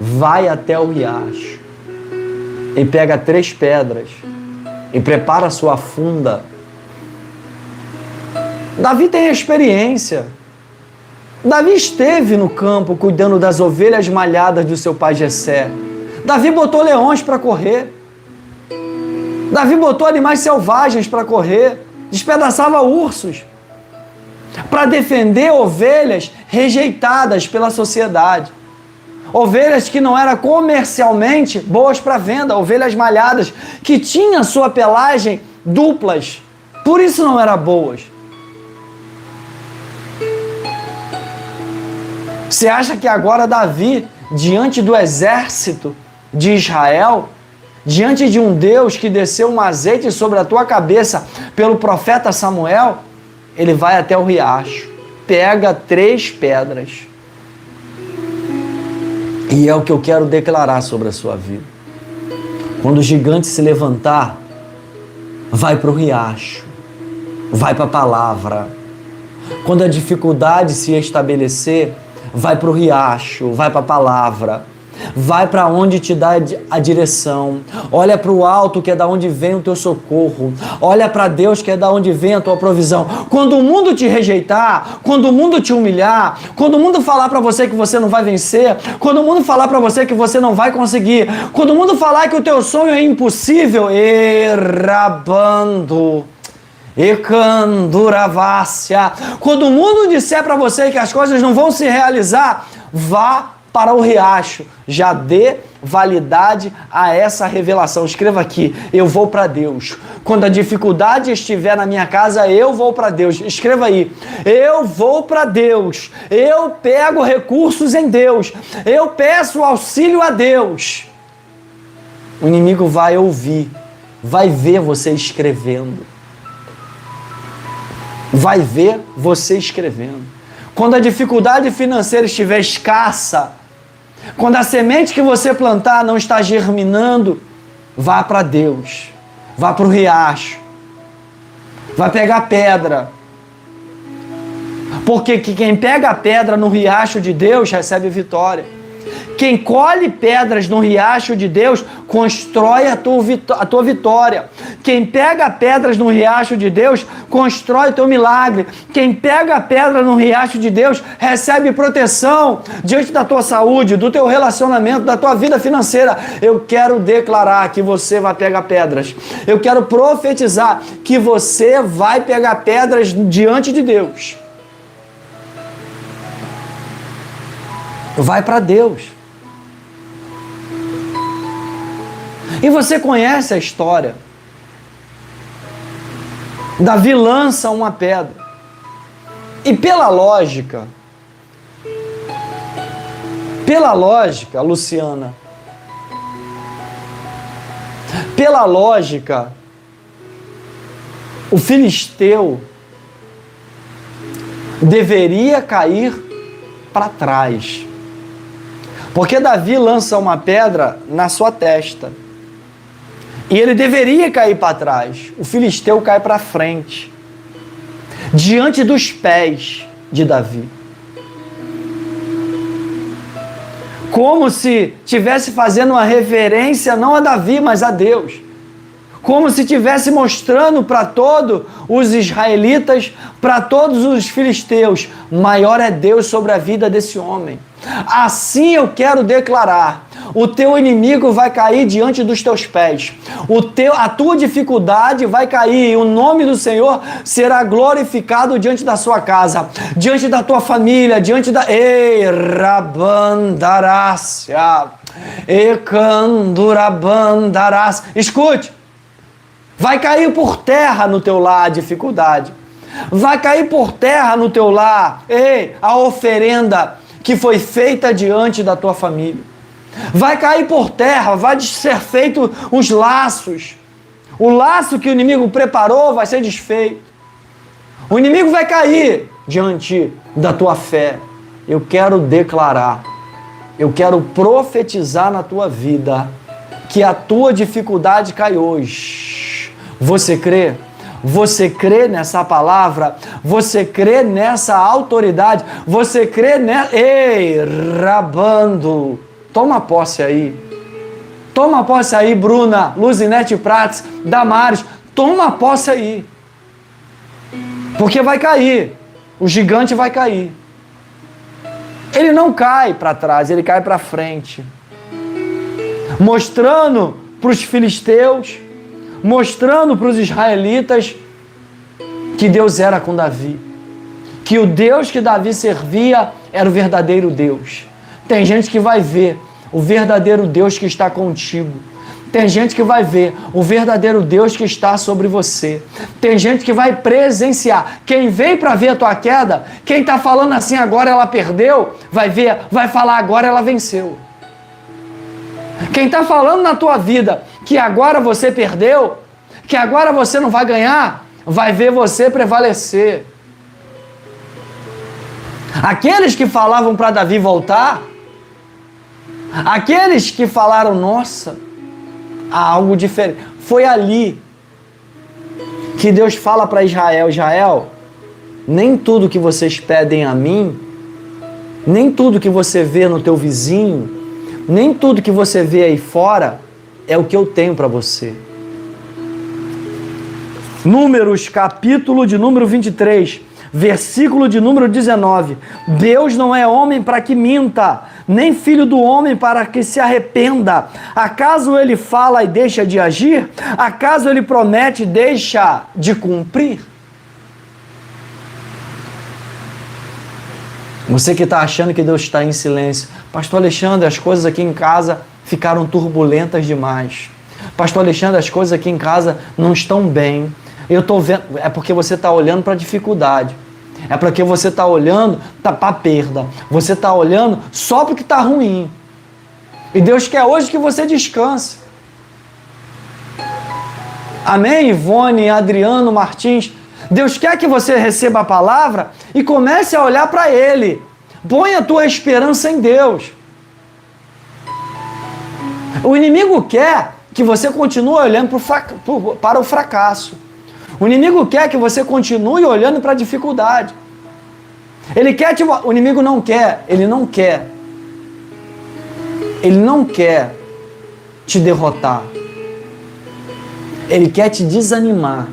vai até o riacho e pega 3 pedras e prepara a sua funda. Davi tem experiência. Davi esteve no campo cuidando das ovelhas malhadas do seu pai Jessé. Davi botou leões para correr. Davi botou animais selvagens para correr, despedaçava ursos, para defender ovelhas rejeitadas pela sociedade. Ovelhas que não eram comercialmente boas para venda, ovelhas malhadas, que tinham sua pelagem duplas, por isso não eram boas. Você acha que agora Davi, diante do exército de Israel, diante de um Deus que desceu um azeite sobre a tua cabeça pelo profeta Samuel, ele vai até o riacho, pega 3 pedras. E é o que eu quero declarar sobre a sua vida. Quando o gigante se levantar, vai para o riacho, vai para a palavra. Quando a dificuldade se estabelecer, vai para o riacho, vai para a palavra. Vai para onde te dá a direção. Olha para o alto, que é da onde vem o teu socorro. Olha para Deus, que é da onde vem a tua provisão. Quando o mundo te rejeitar, quando o mundo te humilhar, quando o mundo falar para você que você não vai vencer, quando o mundo falar para você que você não vai conseguir, quando o mundo falar que o teu sonho é impossível, errabando, Ekanduravácia, quando o mundo disser para você que as coisas não vão se realizar, vá para o riacho, já dê validade a essa revelação. Escreva aqui, eu vou para Deus. Quando a dificuldade estiver na minha casa, eu vou para Deus. Escreva aí, eu vou para Deus. Eu pego recursos em Deus. Eu peço auxílio a Deus. O inimigo vai ouvir, vai ver você escrevendo. Vai ver você escrevendo. Quando a dificuldade financeira estiver escassa, quando a semente que você plantar não está germinando, vá para Deus, vá para o riacho, vai pegar pedra, porque quem pega a pedra no riacho de Deus recebe vitória. Quem colhe pedras no riacho de Deus, constrói a tua vitória. Quem pega pedras no riacho de Deus, constrói o teu milagre. Quem pega pedra no riacho de Deus, recebe proteção diante da tua saúde, do teu relacionamento, da tua vida financeira. Eu quero declarar que você vai pegar pedras. Eu quero profetizar que você vai pegar pedras diante de Deus. Vai para Deus. E você conhece a história. Davi lança uma pedra. E pela lógica, Luciana, pela lógica, o filisteu deveria cair para trás. Porque Davi lança uma pedra na sua testa. E ele deveria cair para trás. O filisteu cai para frente, diante dos pés de Davi. Como se estivesse fazendo uma reverência não a Davi, mas a Deus. Como se estivesse mostrando para todos os israelitas, para todos os filisteus, maior é Deus sobre a vida desse homem. Assim eu quero declarar: o teu inimigo vai cair diante dos teus pés, a tua dificuldade vai cair, e o nome do Senhor será glorificado diante da sua casa, diante da tua família, diante da... Ei, rabandarácia, ecandurabandarácia. Escute, vai cair por terra no teu lar a dificuldade, vai cair por terra no teu lar, a oferenda que foi feita diante da tua família. Vai cair por terra, vai ser feito os laços. O laço que o inimigo preparou vai ser desfeito. O inimigo vai cair diante da tua fé. Eu quero declarar, eu quero profetizar na tua vida que a tua dificuldade cai hoje. Você crê? Você crê nessa palavra? Você crê nessa autoridade? Você crê nessa... Ei, rabando! Toma posse aí. Toma posse aí, Bruna, Luzinete Prates, Damares. Toma posse aí. Porque vai cair. O gigante vai cair. Ele não cai para trás, ele cai para frente. Mostrando para os filisteus, mostrando para os israelitas que Deus era com Davi. Que o Deus que Davi servia era o verdadeiro Deus. Tem gente que vai ver o verdadeiro Deus que está contigo. Tem gente que vai ver o verdadeiro Deus que está sobre você. Tem gente que vai presenciar. Quem veio para ver a tua queda, quem está falando assim agora ela perdeu, vai ver, vai falar agora ela venceu. Quem está falando na tua vida que agora você perdeu, que agora você não vai ganhar, vai ver você prevalecer. Aqueles que falavam para Davi voltar, aqueles que falaram, nossa, há algo diferente. Foi ali que Deus fala para Israel: Israel, nem tudo que vocês pedem a mim, nem tudo que você vê no teu vizinho, nem tudo que você vê aí fora é o que eu tenho para você. Números, capítulo de número 23, versículo de número 19. Deus não é homem para que minta, nem filho do homem para que se arrependa. Acaso ele fala e deixa de agir? Acaso ele promete e deixa de cumprir? Você que está achando que Deus está em silêncio. Pastor Alexandre, as coisas aqui em casa ficaram turbulentas demais. Pastor Alexandre, as coisas aqui em casa não estão bem. Eu estou vendo. É porque você está olhando para a dificuldade. É porque você está olhando para a perda. Você está olhando só porque está ruim. E Deus quer hoje que você descanse. Amém, Ivone, Adriano, Martins? Deus quer que você receba a palavra e comece a olhar para Ele. Põe a tua esperança em Deus. O inimigo quer que você continue olhando para o fracasso. O inimigo quer que você continue olhando para a dificuldade. Ele quer o inimigo não quer, ele não quer te derrotar. Ele quer te desanimar.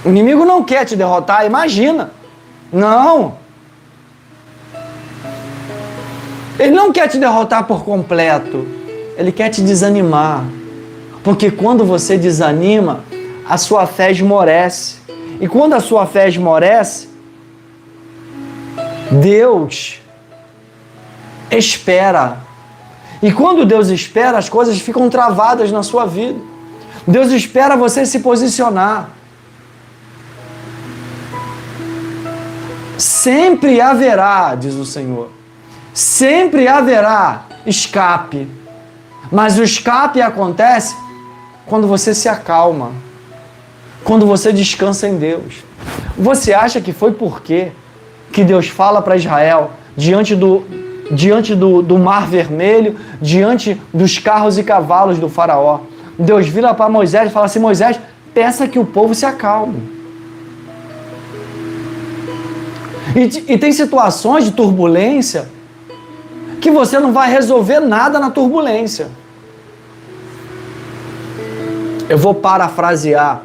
O inimigo não quer te derrotar, imagina. Não. Ele não quer te derrotar por completo. Ele quer te desanimar. Porque quando você desanima, a sua fé esmorece. E quando a sua fé esmorece, Deus espera. E quando Deus espera, as coisas ficam travadas na sua vida. Deus espera você se posicionar. Sempre haverá, diz o Senhor, sempre haverá escape. Mas o escape acontece quando você se acalma, quando você descansa em Deus. Você acha que foi por quê que Deus fala para Israel, diante do Mar Vermelho, diante dos carros e cavalos do faraó? Deus vira para Moisés e fala assim: Moisés, peça que o povo se acalme. E tem situações de turbulência que você não vai resolver nada na turbulência. Eu vou parafrasear,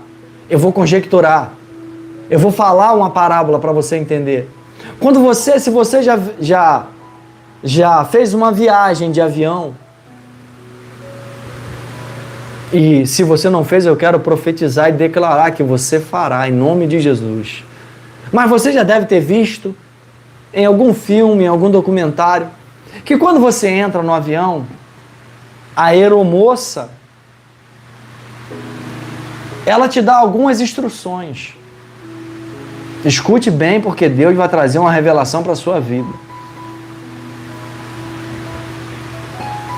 eu vou conjecturar, eu vou falar uma parábola para você entender. Se você já fez uma viagem de avião, e se você não fez, eu quero profetizar e declarar que você fará, em nome de Jesus. Mas você já deve ter visto em algum filme, em algum documentário, que quando você entra no avião, a aeromoça, ela te dá algumas instruções. Escute bem, porque Deus vai trazer uma revelação para a sua vida.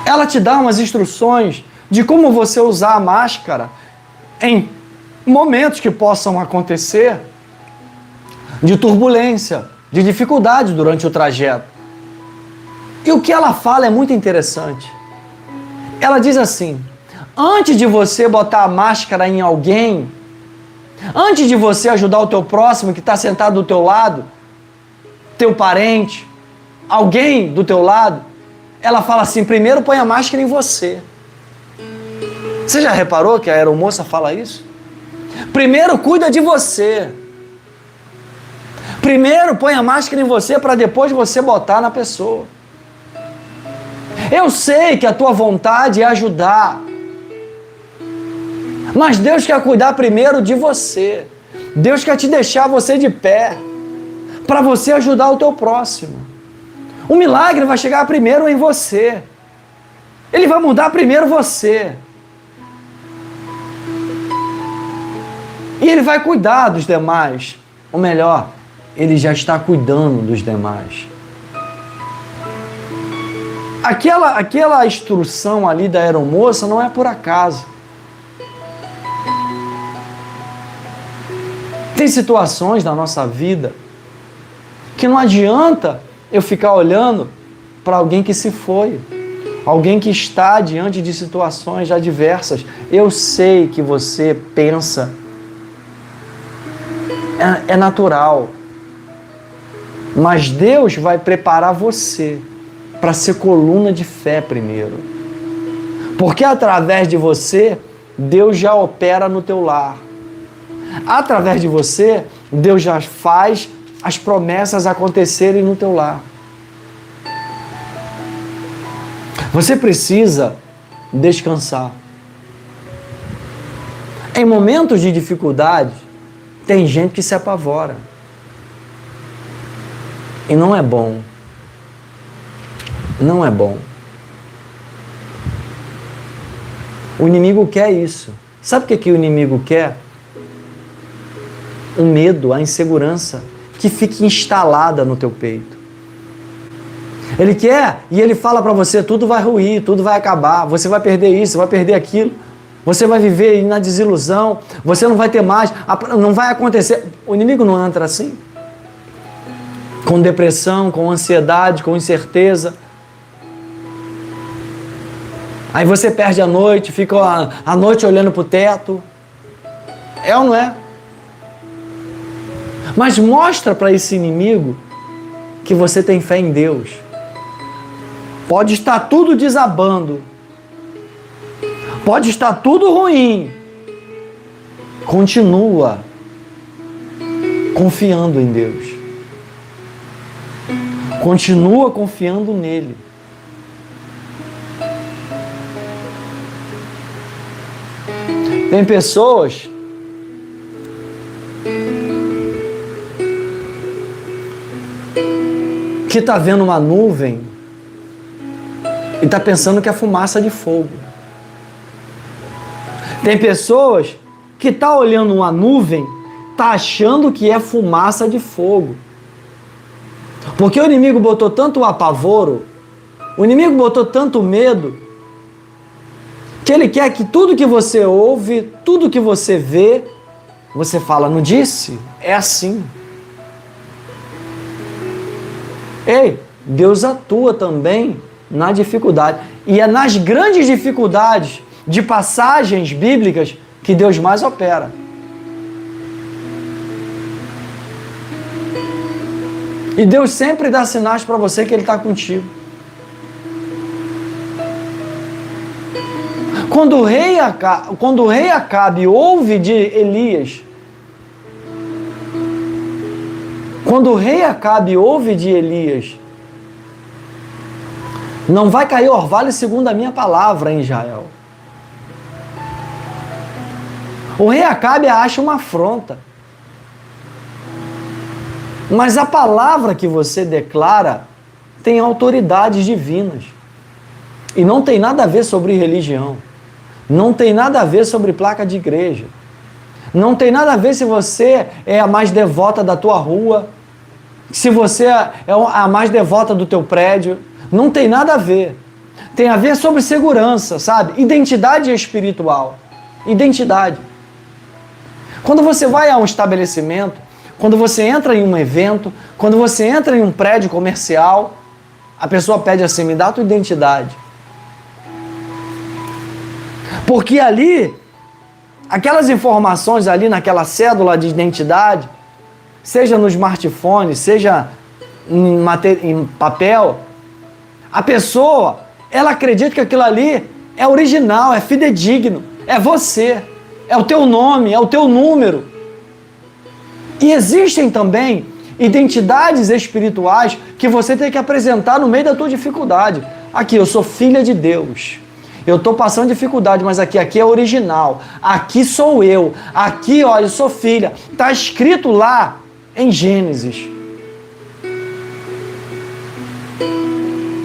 Ela te dá umas instruções de como você usar a máscara em momentos que possam acontecer de turbulência, de dificuldade durante o trajeto. E o que ela fala é muito interessante. Ela diz assim: antes de você botar a máscara em alguém, antes de você ajudar o teu próximo que está sentado do teu lado, teu parente, alguém do teu lado, ela fala assim: primeiro põe a máscara em você. Você já reparou que a aeromoça fala isso? Primeiro cuida de você. Primeiro põe a máscara em você para depois você botar na pessoa. Eu sei que a tua vontade é ajudar, mas Deus quer cuidar primeiro de você. Deus quer te deixar você de pé para você ajudar o teu próximo. O milagre vai chegar primeiro em você. Ele vai mudar primeiro você. E Ele vai cuidar dos demais. Ou melhor, Ele já está cuidando dos demais. Aquela instrução ali da aeromoça não é por acaso. Tem situações na nossa vida que não adianta eu ficar olhando para alguém que se foi, alguém que está diante de situações adversas. Eu sei que você pensa, é natural, mas Deus vai preparar você para ser coluna de fé primeiro, porque através de você Deus já opera no teu lar. Através de você, Deus já faz as promessas acontecerem no teu lar. Você precisa descansar. Em momentos de dificuldade, tem gente que se apavora. E não é bom. Não é bom. O inimigo quer isso. Sabe o que o inimigo quer? O medo, a insegurança que fique instalada no teu peito. Ele quer e ele fala para você: tudo vai ruir, tudo vai acabar, você vai perder isso, vai perder aquilo, você vai viver na desilusão, você não vai ter mais, não vai acontecer. O inimigo não entra assim? Com depressão, com ansiedade, com incerteza. Aí você perde a noite, fica a noite olhando para o teto. É ou não é? Mas mostra para esse inimigo que você tem fé em Deus. Pode estar tudo desabando. Pode estar tudo ruim. Continua confiando em Deus. Continua confiando nele. Tem pessoas que está vendo uma nuvem e está pensando que é fumaça de fogo. Tem pessoas que estão olhando uma nuvem, está achando que é fumaça de fogo. Porque o inimigo botou tanto apavoro, o inimigo botou tanto medo, que ele quer que tudo que você ouve, tudo que você vê, você fala, não disse? É assim. Ei, Deus atua também na dificuldade. E é nas grandes dificuldades de passagens bíblicas que Deus mais opera. E Deus sempre dá sinais para você que Ele está contigo. Quando o rei Acabe ouve de Elias, quando o rei Acabe ouve de Elias, não vai cair orvalho segundo a minha palavra em Israel. O rei Acabe acha uma afronta. Mas a palavra que você declara tem autoridades divinas. E não tem nada a ver sobre religião. Não tem nada a ver sobre placa de igreja. Não tem nada a ver se você é a mais devota da tua rua, se você é a mais devota do teu prédio. Não tem nada a ver. Tem a ver sobre segurança, sabe? Identidade espiritual. Identidade. Quando você vai a um estabelecimento, quando você entra em um evento, quando você entra em um prédio comercial, a pessoa pede assim, me dá a tua identidade. Porque ali, aquelas informações ali naquela cédula de identidade, seja no smartphone, seja em papel, a pessoa, ela acredita que aquilo ali é original, é fidedigno, é você, é o teu nome, é o teu número. E existem também identidades espirituais que você tem que apresentar no meio da tua dificuldade. Aqui, eu sou filha de Deus. Eu estou passando dificuldade, mas aqui é original. Aqui sou eu. Aqui, olha, eu sou filha. Está escrito lá em Gênesis.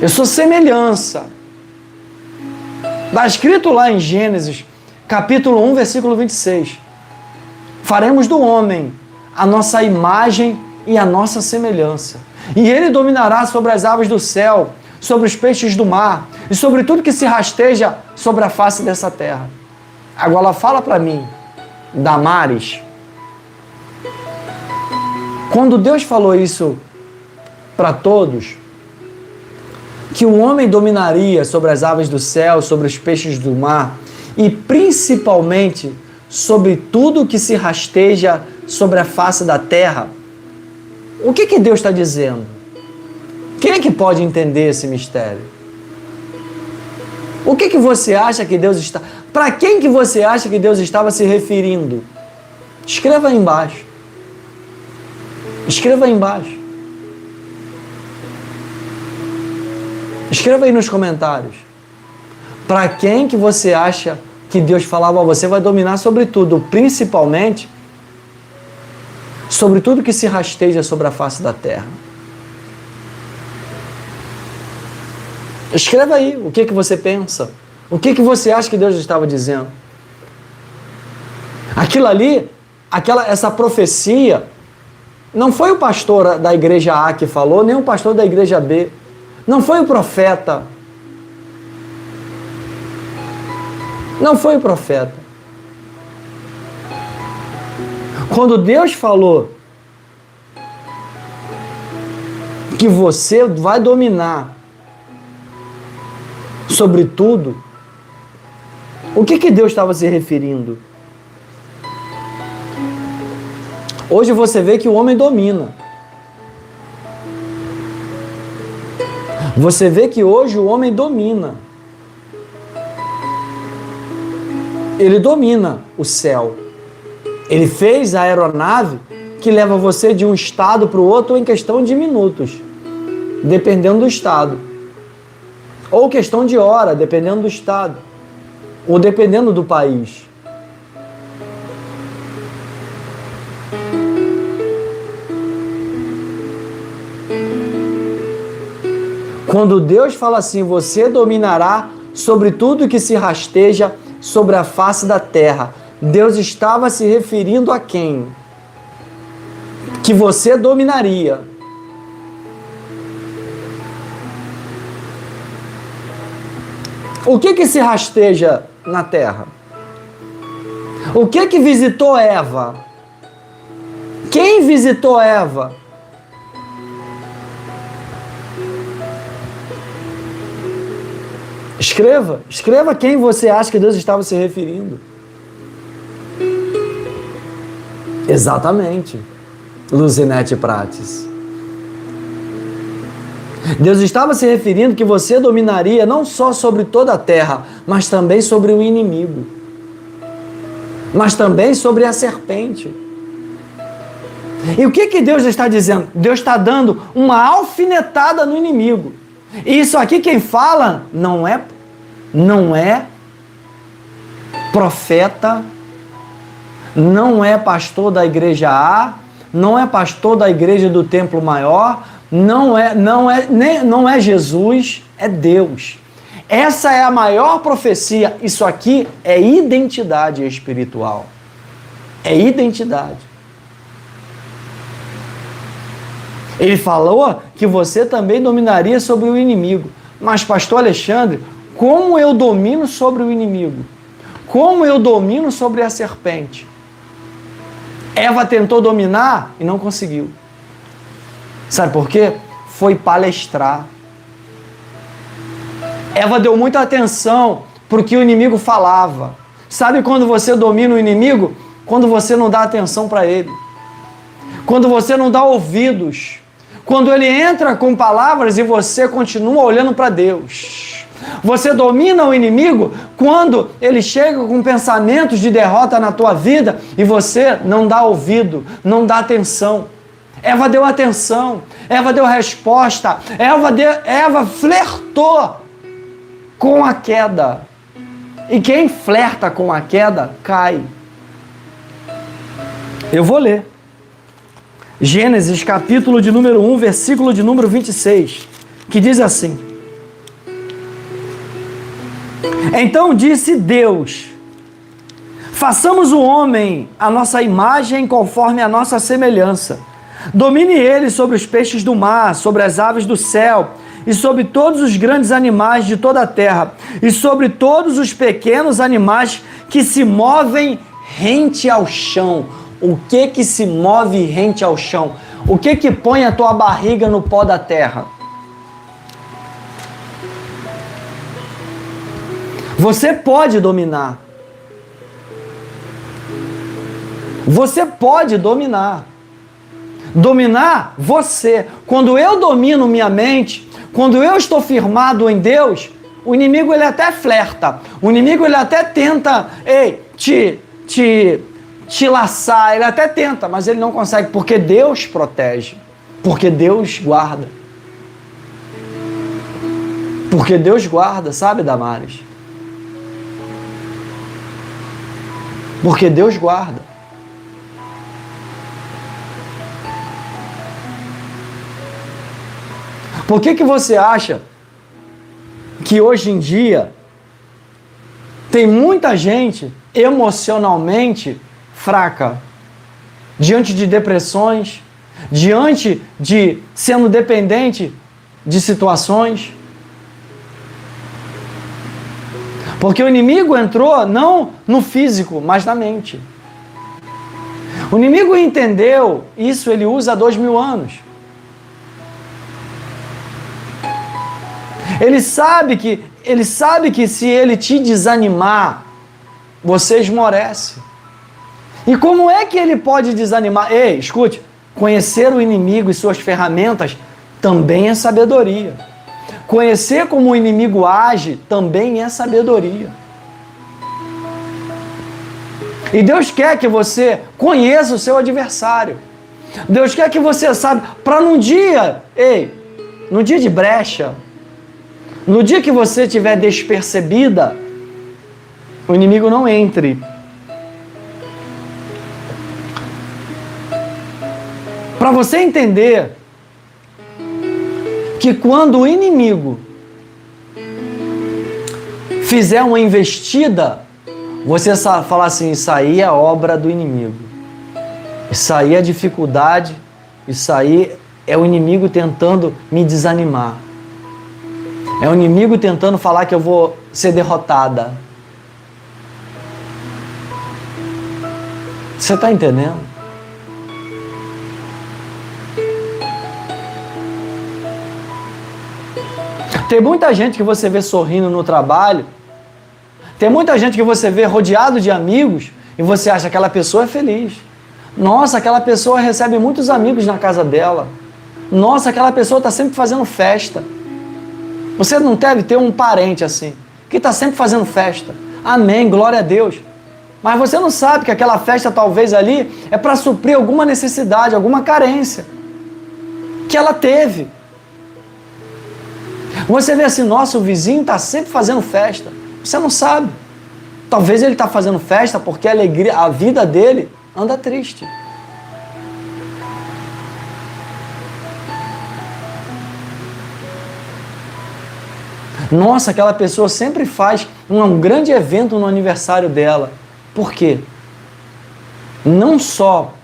Eu sou semelhança. Está escrito lá em Gênesis, capítulo 1, versículo 26. Faremos do homem a nossa imagem e a nossa semelhança. E ele dominará sobre as aves do céu, sobre os peixes do mar e sobre tudo que se rasteja sobre a face dessa terra. Agora fala para mim, Damares, quando Deus falou isso para todos, que o homem dominaria sobre as aves do céu, sobre os peixes do mar e principalmente sobre tudo que se rasteja sobre a face da terra, o que Deus está dizendo? Quem é que pode entender esse mistério? O que você acha que Deus está... Para quem que você acha que Deus estava se referindo? Escreva aí embaixo. Escreva aí embaixo. Escreva aí nos comentários. Para quem que você acha que Deus falava, você vai dominar sobre tudo, principalmente sobre tudo que se rasteja sobre a face da terra. Escreva aí o que você pensa. O que você acha que Deus estava dizendo. Aquilo ali, essa profecia, não foi o pastor da igreja A que falou, nem o pastor da igreja B. Não foi o profeta. Não foi o profeta. Quando Deus falou que você vai dominar sobre tudo, o que Deus estava se referindo? Hoje você vê que o homem domina. Você vê que hoje o homem domina. Ele domina o céu. Ele fez a aeronave que leva você de um estado para o outro em questão de minutos, dependendo do estado. Ou questão de hora, dependendo do estado. Ou dependendo do país. Quando Deus fala assim, você dominará sobre tudo que se rasteja sobre a face da terra, Deus estava se referindo a quem? Que você dominaria. O que se rasteja na terra? O que visitou Eva? Quem visitou Eva? Escreva quem você acha que Deus estava se referindo. Exatamente, Luzinete Prates. Deus estava se referindo que você dominaria não só sobre toda a terra, mas também sobre o inimigo. Mas também sobre a serpente. E o que Deus está dizendo? Deus está dando uma alfinetada no inimigo. E isso aqui quem fala não é profeta, não é pastor da igreja A, não é pastor da igreja do templo maior, não é Jesus, é Deus. Essa é a maior profecia. Isso aqui é identidade espiritual. É identidade. Ele falou que você também dominaria sobre o inimigo. Mas, pastor Alexandre, como eu domino sobre o inimigo? Como eu domino sobre a serpente? Eva tentou dominar e não conseguiu. Sabe por quê? Foi palestrar. Eva deu muita atenção para o que o inimigo falava. Sabe quando você domina o inimigo? Quando você não dá atenção para ele. Quando você não dá ouvidos. Quando ele entra com palavras e você continua olhando para Deus. Você domina o inimigo quando ele chega com pensamentos de derrota na tua vida e você não dá ouvido, não dá atenção. Eva deu atenção, Eva deu resposta, Eva flertou com a queda. E quem flerta com a queda, cai. Eu vou ler. Gênesis, capítulo de número 1, versículo de número 26, que diz assim: Então disse Deus, façamos o homem à nossa imagem conforme a nossa semelhança. Domine ele sobre os peixes do mar, sobre as aves do céu, e sobre todos os grandes animais de toda a terra, e sobre todos os pequenos animais que se movem rente ao chão. O que se move rente ao chão? O que põe a tua barriga no pó da terra? Você pode dominar. Você pode dominar. Dominar você. Quando eu domino minha mente, quando eu estou firmado em Deus, o inimigo ele até flerta. O inimigo ele até tenta, te laçar, ele até tenta, mas ele não consegue, porque Deus protege, porque Deus guarda. Porque Deus guarda, sabe, Damares? Porque Deus guarda. Por que você acha que hoje em dia tem muita gente emocionalmente fraca, diante de depressões, diante de sendo dependente de situações? Porque o inimigo entrou não no físico, mas na mente. O inimigo entendeu isso, ele usa há 2000 anos. Ele sabe que se ele te desanimar, você esmorece. E como é que ele pode desanimar? Ei, escute, conhecer o inimigo e suas ferramentas também é sabedoria. Conhecer como o inimigo age também é sabedoria. E Deus quer que você conheça o seu adversário. Deus quer que você saiba, para no dia de brecha, no dia que você estiver despercebida, o inimigo não entre. Para você entender que quando o inimigo fizer uma investida, você fala assim, isso aí é obra do inimigo. Isso aí é dificuldade, isso aí é o inimigo tentando me desanimar. É o inimigo tentando falar que eu vou ser derrotada. Você está entendendo? Tem muita gente que você vê sorrindo no trabalho, tem muita gente que você vê rodeado de amigos e você acha que aquela pessoa é feliz. Nossa, aquela pessoa recebe muitos amigos na casa dela. Nossa, aquela pessoa está sempre fazendo festa. Você não deve ter um parente assim, que está sempre fazendo festa. Amém, glória a Deus. Mas você não sabe que aquela festa talvez ali é para suprir alguma necessidade, alguma carência que ela teve. Você vê assim, nossa, o vizinho está sempre fazendo festa. Você não sabe. Talvez ele está fazendo festa porque a vida dele anda triste. Nossa, aquela pessoa sempre faz um grande evento no aniversário dela. Por quê? Não só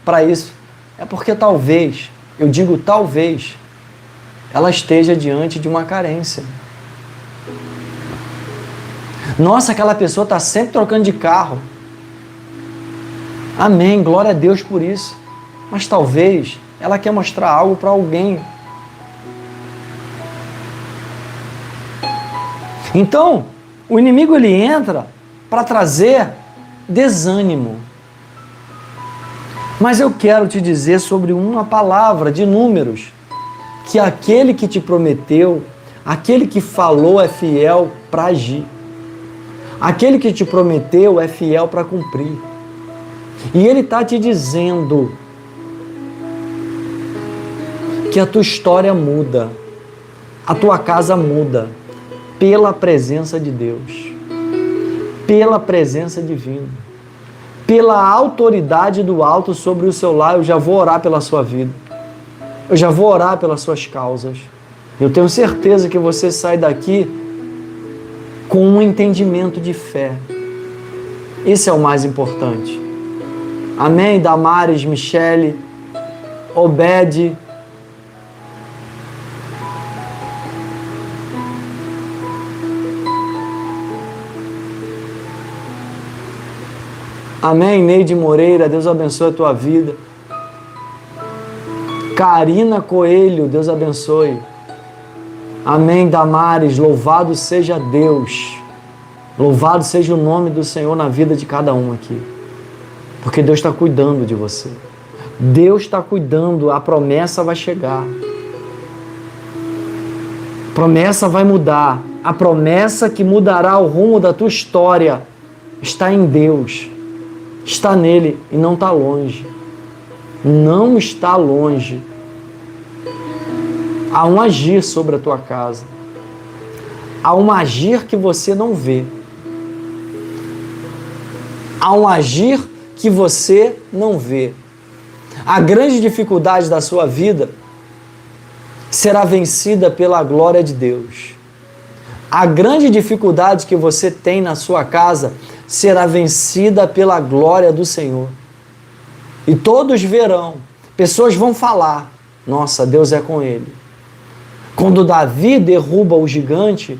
para isso, é porque talvez, eu digo talvez, ela esteja diante de uma carência. Nossa, aquela pessoa está sempre trocando de carro. Amém, glória a Deus por isso. Mas talvez ela quer mostrar algo para alguém. Então, o inimigo ele entra para trazer desânimo. Mas eu quero te dizer sobre uma palavra de Números, que aquele que te prometeu, aquele que falou é fiel para agir. Aquele que te prometeu é fiel para cumprir. E ele está te dizendo que a tua história muda, a tua casa muda, pela presença de Deus, pela presença divina, pela autoridade do alto sobre o seu lar. Eu já vou orar pela sua vida, eu já vou orar pelas suas causas. Eu tenho certeza que você sai daqui com um entendimento de fé. Esse é o mais importante. Amém, Damares, Michele, Obed, amém, Neide Moreira, Deus abençoe a tua vida. Karina Coelho, Deus abençoe. Amém, Damares, louvado seja Deus. Louvado seja o nome do Senhor na vida de cada um aqui. Porque Deus está cuidando de você. Deus está cuidando, a promessa vai chegar. A promessa vai mudar. A promessa que mudará o rumo da tua história está em Deus. Está nele e não está longe. Não está longe. Há um agir sobre a tua casa. Há um agir que você não vê. Há um agir que você não vê. A grande dificuldade da sua vida será vencida pela glória de Deus. A grande dificuldade que você tem na sua casa será vencida pela glória do Senhor. E todos verão, pessoas vão falar, nossa, Deus é com ele. Quando Davi derruba o gigante,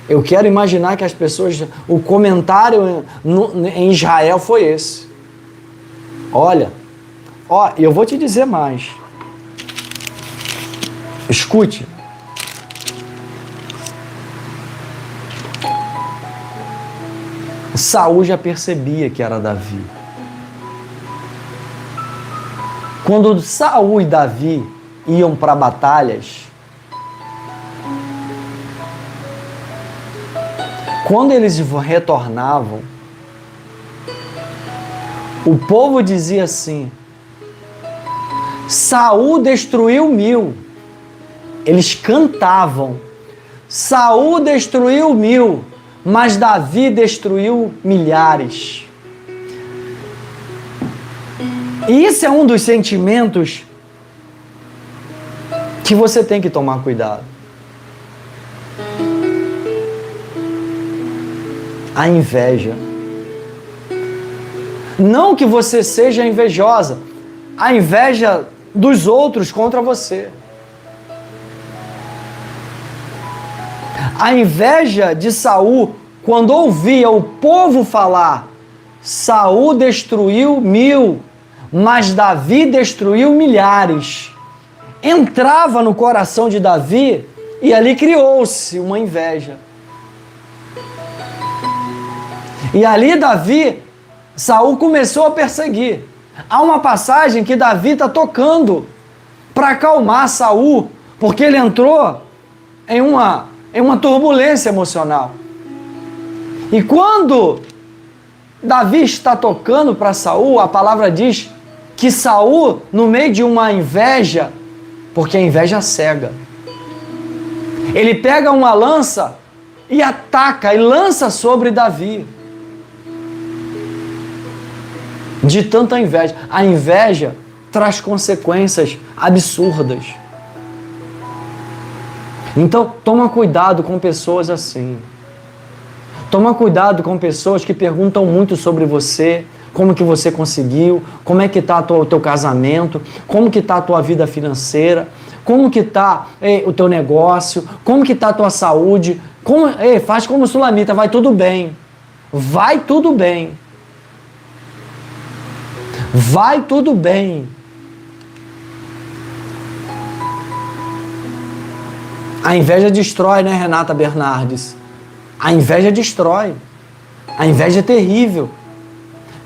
eu quero imaginar que as pessoas, o comentário em Israel foi esse. Olha, eu vou te dizer mais. Escute. Saul já percebia que era Davi. Quando Saul e Davi iam para batalhas, quando eles retornavam, o povo dizia assim: Saul destruiu 1000. Eles cantavam: Saul destruiu 1000, mas Davi destruiu milhares. E isso é um dos sentimentos que você tem que tomar cuidado. A inveja. Não que você seja invejosa, a inveja dos outros contra você. A inveja de Saul, quando ouvia o povo falar, Saul destruiu 1000, mas Davi destruiu milhares. Entrava no coração de Davi e ali criou-se uma inveja. E ali Saul começou a perseguir. Há uma passagem que Davi está tocando para acalmar Saul, porque ele entrou em uma turbulência emocional. E quando Davi está tocando para Saul, a palavra diz que Saul, no meio de uma inveja, porque a inveja cega, ele pega uma lança e ataca e lança sobre Davi. De tanta inveja. A inveja traz consequências absurdas. Então, toma cuidado com pessoas assim. Toma cuidado com pessoas que perguntam muito sobre você, como que você conseguiu, como é que está o teu casamento, como que está a tua vida financeira, como que está o teu negócio, como que está a tua saúde. Faz como Sulamita, vai tudo bem. Vai tudo bem. Vai tudo bem. A inveja destrói, né, Renata Bernardes? A inveja destrói. A inveja é terrível.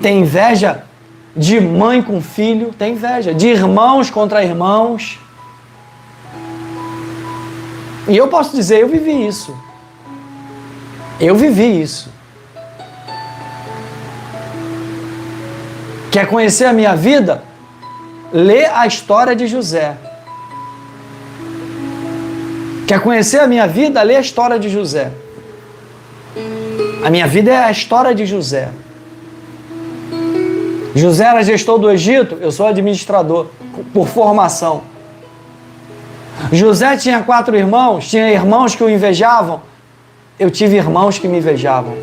Tem inveja de mãe com filho, tem inveja. De irmãos contra irmãos. E eu posso dizer, eu vivi isso. Eu vivi isso. Quer conhecer a minha vida? Lê a história de José. Quer conhecer a minha vida? Lê a história de José. A minha vida é a história de José. José era gestor do Egito, eu sou administrador, por formação. José tinha 4 irmãos, tinha irmãos que o invejavam, eu tive irmãos que me invejavam.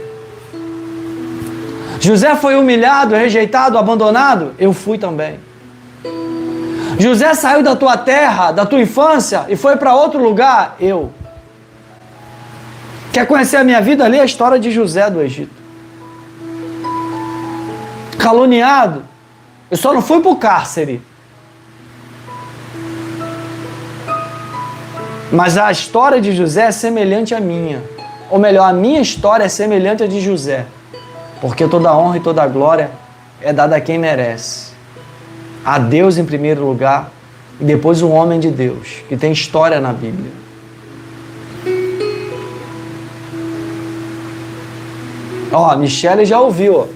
José foi humilhado, rejeitado, abandonado, eu fui também. José saiu da tua terra, da tua infância e foi para outro lugar, eu. Quer conhecer a minha vida? Lê a história de José do Egito. Caluniado, eu só não fui para o cárcere. Mas a história de José é semelhante à minha. Ou melhor, a minha história é semelhante à de José. Porque toda honra e toda glória é dada a quem merece. A Deus em primeiro lugar e depois o homem de Deus, que tem história na Bíblia. Ó, Michele já ouviu, ó.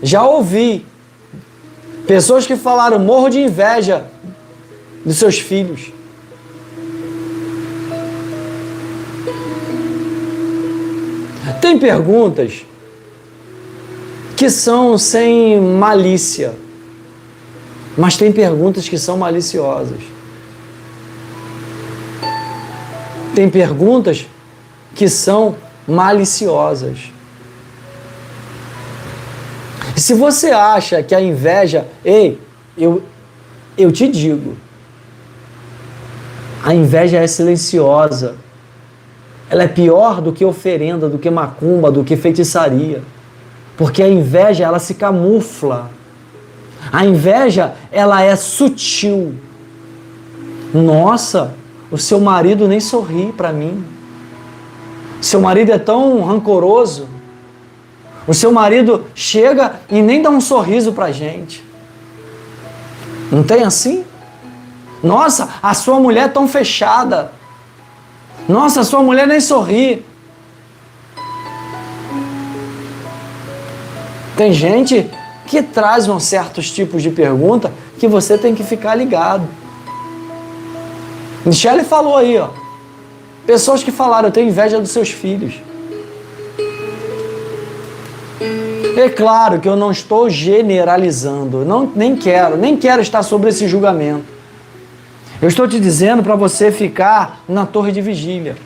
Já ouvi pessoas que falaram, morro de inveja dos seus filhos. Tem perguntas que são sem malícia, mas tem perguntas que são maliciosas. Tem perguntas que são maliciosas. E se você acha que a inveja... eu te digo, a inveja é silenciosa. Ela é pior do que oferenda, do que macumba, do que feitiçaria. Porque a inveja, ela se camufla. A inveja, ela é sutil. Nossa, o seu marido nem sorri para mim. Seu marido é tão rancoroso. O seu marido chega e nem dá um sorriso pra gente. Não tem assim? Nossa, a sua mulher é tão fechada. Nossa, a sua mulher nem sorri. Tem gente que traz certos tipos de pergunta que você tem que ficar ligado. Michele falou aí, ó. Pessoas que falaram, eu tenho inveja dos seus filhos. É claro que eu não estou generalizando, nem quero estar sobre esse julgamento. Eu estou te dizendo para você ficar na torre de vigília.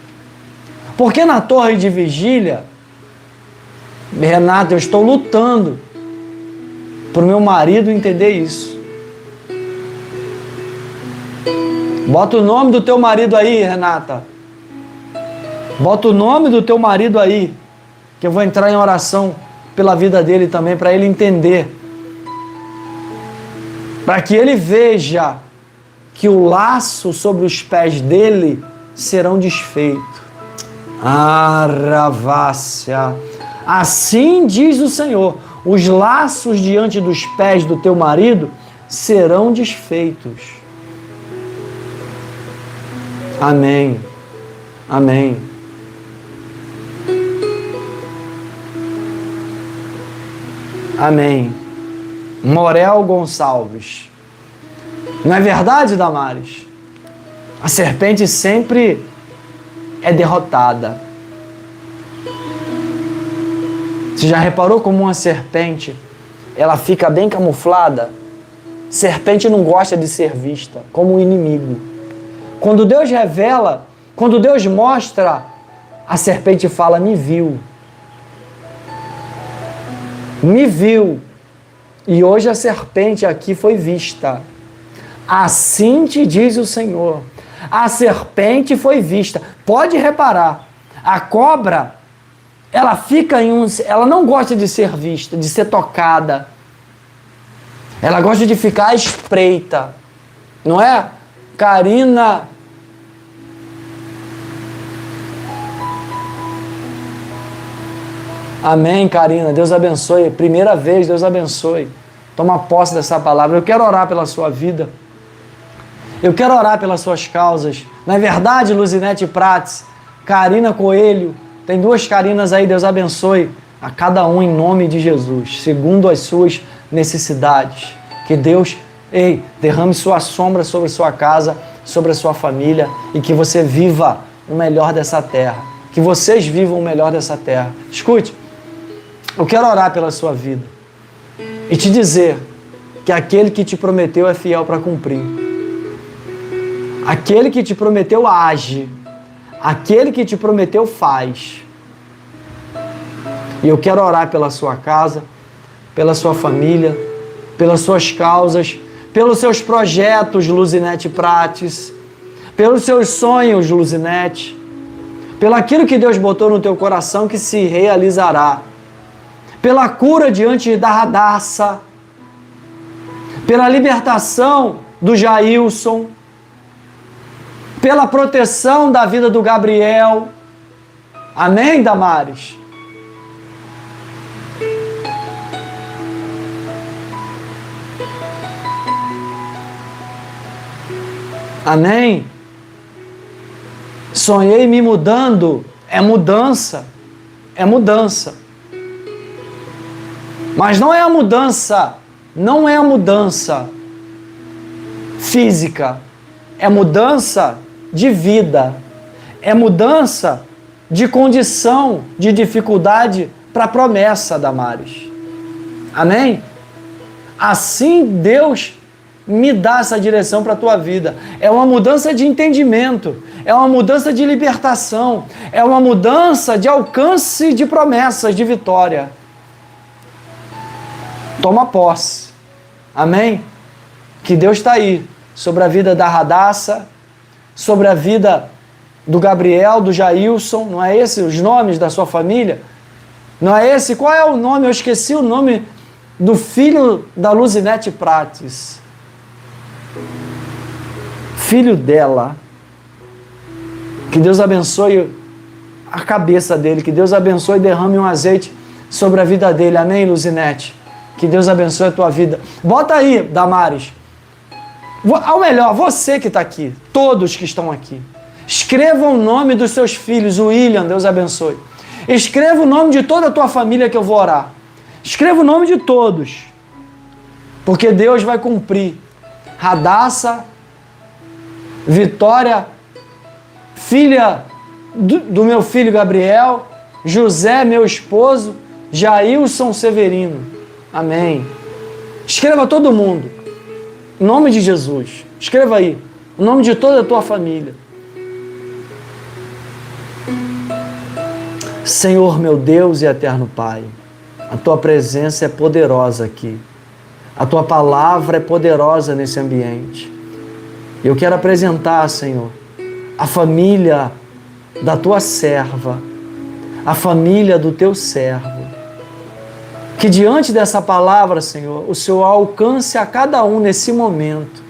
Porque na torre de vigília, Renato, eu estou lutando para o meu marido entender isso. Bota o nome do teu marido aí, Renata. Bota o nome do teu marido aí, que eu vou entrar em oração pela vida dele também, para ele entender. Para que ele veja que o laço sobre os pés dele serão desfeitos. Aravácia. Assim diz o Senhor, os laços diante dos pés do teu marido serão desfeitos. Amém. Amém. Amém. Morel Gonçalves. Não é verdade, Damares? A serpente sempre é derrotada. Você já reparou como uma serpente, ela fica bem camuflada? Serpente não gosta de ser vista como um inimigo. Quando Deus revela, quando Deus mostra, a serpente fala, me viu. Me viu. E hoje a serpente aqui foi vista. Assim te diz o Senhor. A serpente foi vista. Pode reparar, a cobra, ela fica ela não gosta de ser vista, de ser tocada. Ela gosta de ficar à espreita. Não é? Karina. Amém, Karina. Deus abençoe. Primeira vez, Deus abençoe. Toma posse dessa palavra. Eu quero orar pela sua vida. Eu quero orar pelas suas causas. Não é verdade, Luzinete Prates? Karina Coelho. Tem 2 Carinas aí. Deus abençoe a cada um em nome de Jesus, segundo as suas necessidades. Que Deus, derrame sua sombra sobre a sua casa, sobre a sua família e que você viva o melhor dessa terra. Que vocês vivam o melhor dessa terra. Escute. Eu quero orar pela sua vida e te dizer que aquele que te prometeu é fiel para cumprir. Aquele que te prometeu age. Aquele que te prometeu faz. E eu quero orar pela sua casa, pela sua família, pelas suas causas, pelos seus projetos, Luzinete Prates, pelos seus sonhos, Luzinete, pelo aquilo que Deus botou no teu coração que se realizará. Pela cura diante da Radassa, pela libertação do Jailson, pela proteção da vida do Gabriel. Amém, Damares? Amém? Sonhei me mudando. É mudança. É mudança. Mas não é a mudança física, é mudança de vida, é mudança de condição, de dificuldade para a promessa, Damares. Amém? Assim Deus me dá essa direção para a tua vida. É uma mudança de entendimento, é uma mudança de libertação, é uma mudança de alcance de promessas, de vitória. Toma posse. Amém? Que Deus está aí sobre a vida da Radassa, sobre a vida do Gabriel, do Jailson. Não é esse os nomes da sua família? Não é esse? Qual é o nome? Eu esqueci o nome do filho da Luzinete Prates. Filho dela. Que Deus abençoe a cabeça dele. Que Deus abençoe e derrame um azeite sobre a vida dele. Amém, Luzinete? Que Deus abençoe a tua vida. Bota aí, Damares. Ao melhor, você que está aqui, todos que estão aqui, escreva o nome dos seus filhos, o William, Deus abençoe. Escreva o nome de toda a tua família que eu vou orar. Escreva o nome de todos. Porque Deus vai cumprir. Radassa, Vitória, filha do meu filho Gabriel, José, meu esposo, Jailson Severino. Amém. Escreva todo mundo. Em nome de Jesus. Escreva aí. o nome de toda a tua família. Senhor, meu Deus e eterno Pai, a tua presença é poderosa aqui. A tua palavra é poderosa nesse ambiente. Eu quero apresentar, Senhor, a família da tua serva, a família do teu servo. Que diante dessa palavra, Senhor, o Senhor alcance a cada um nesse momento.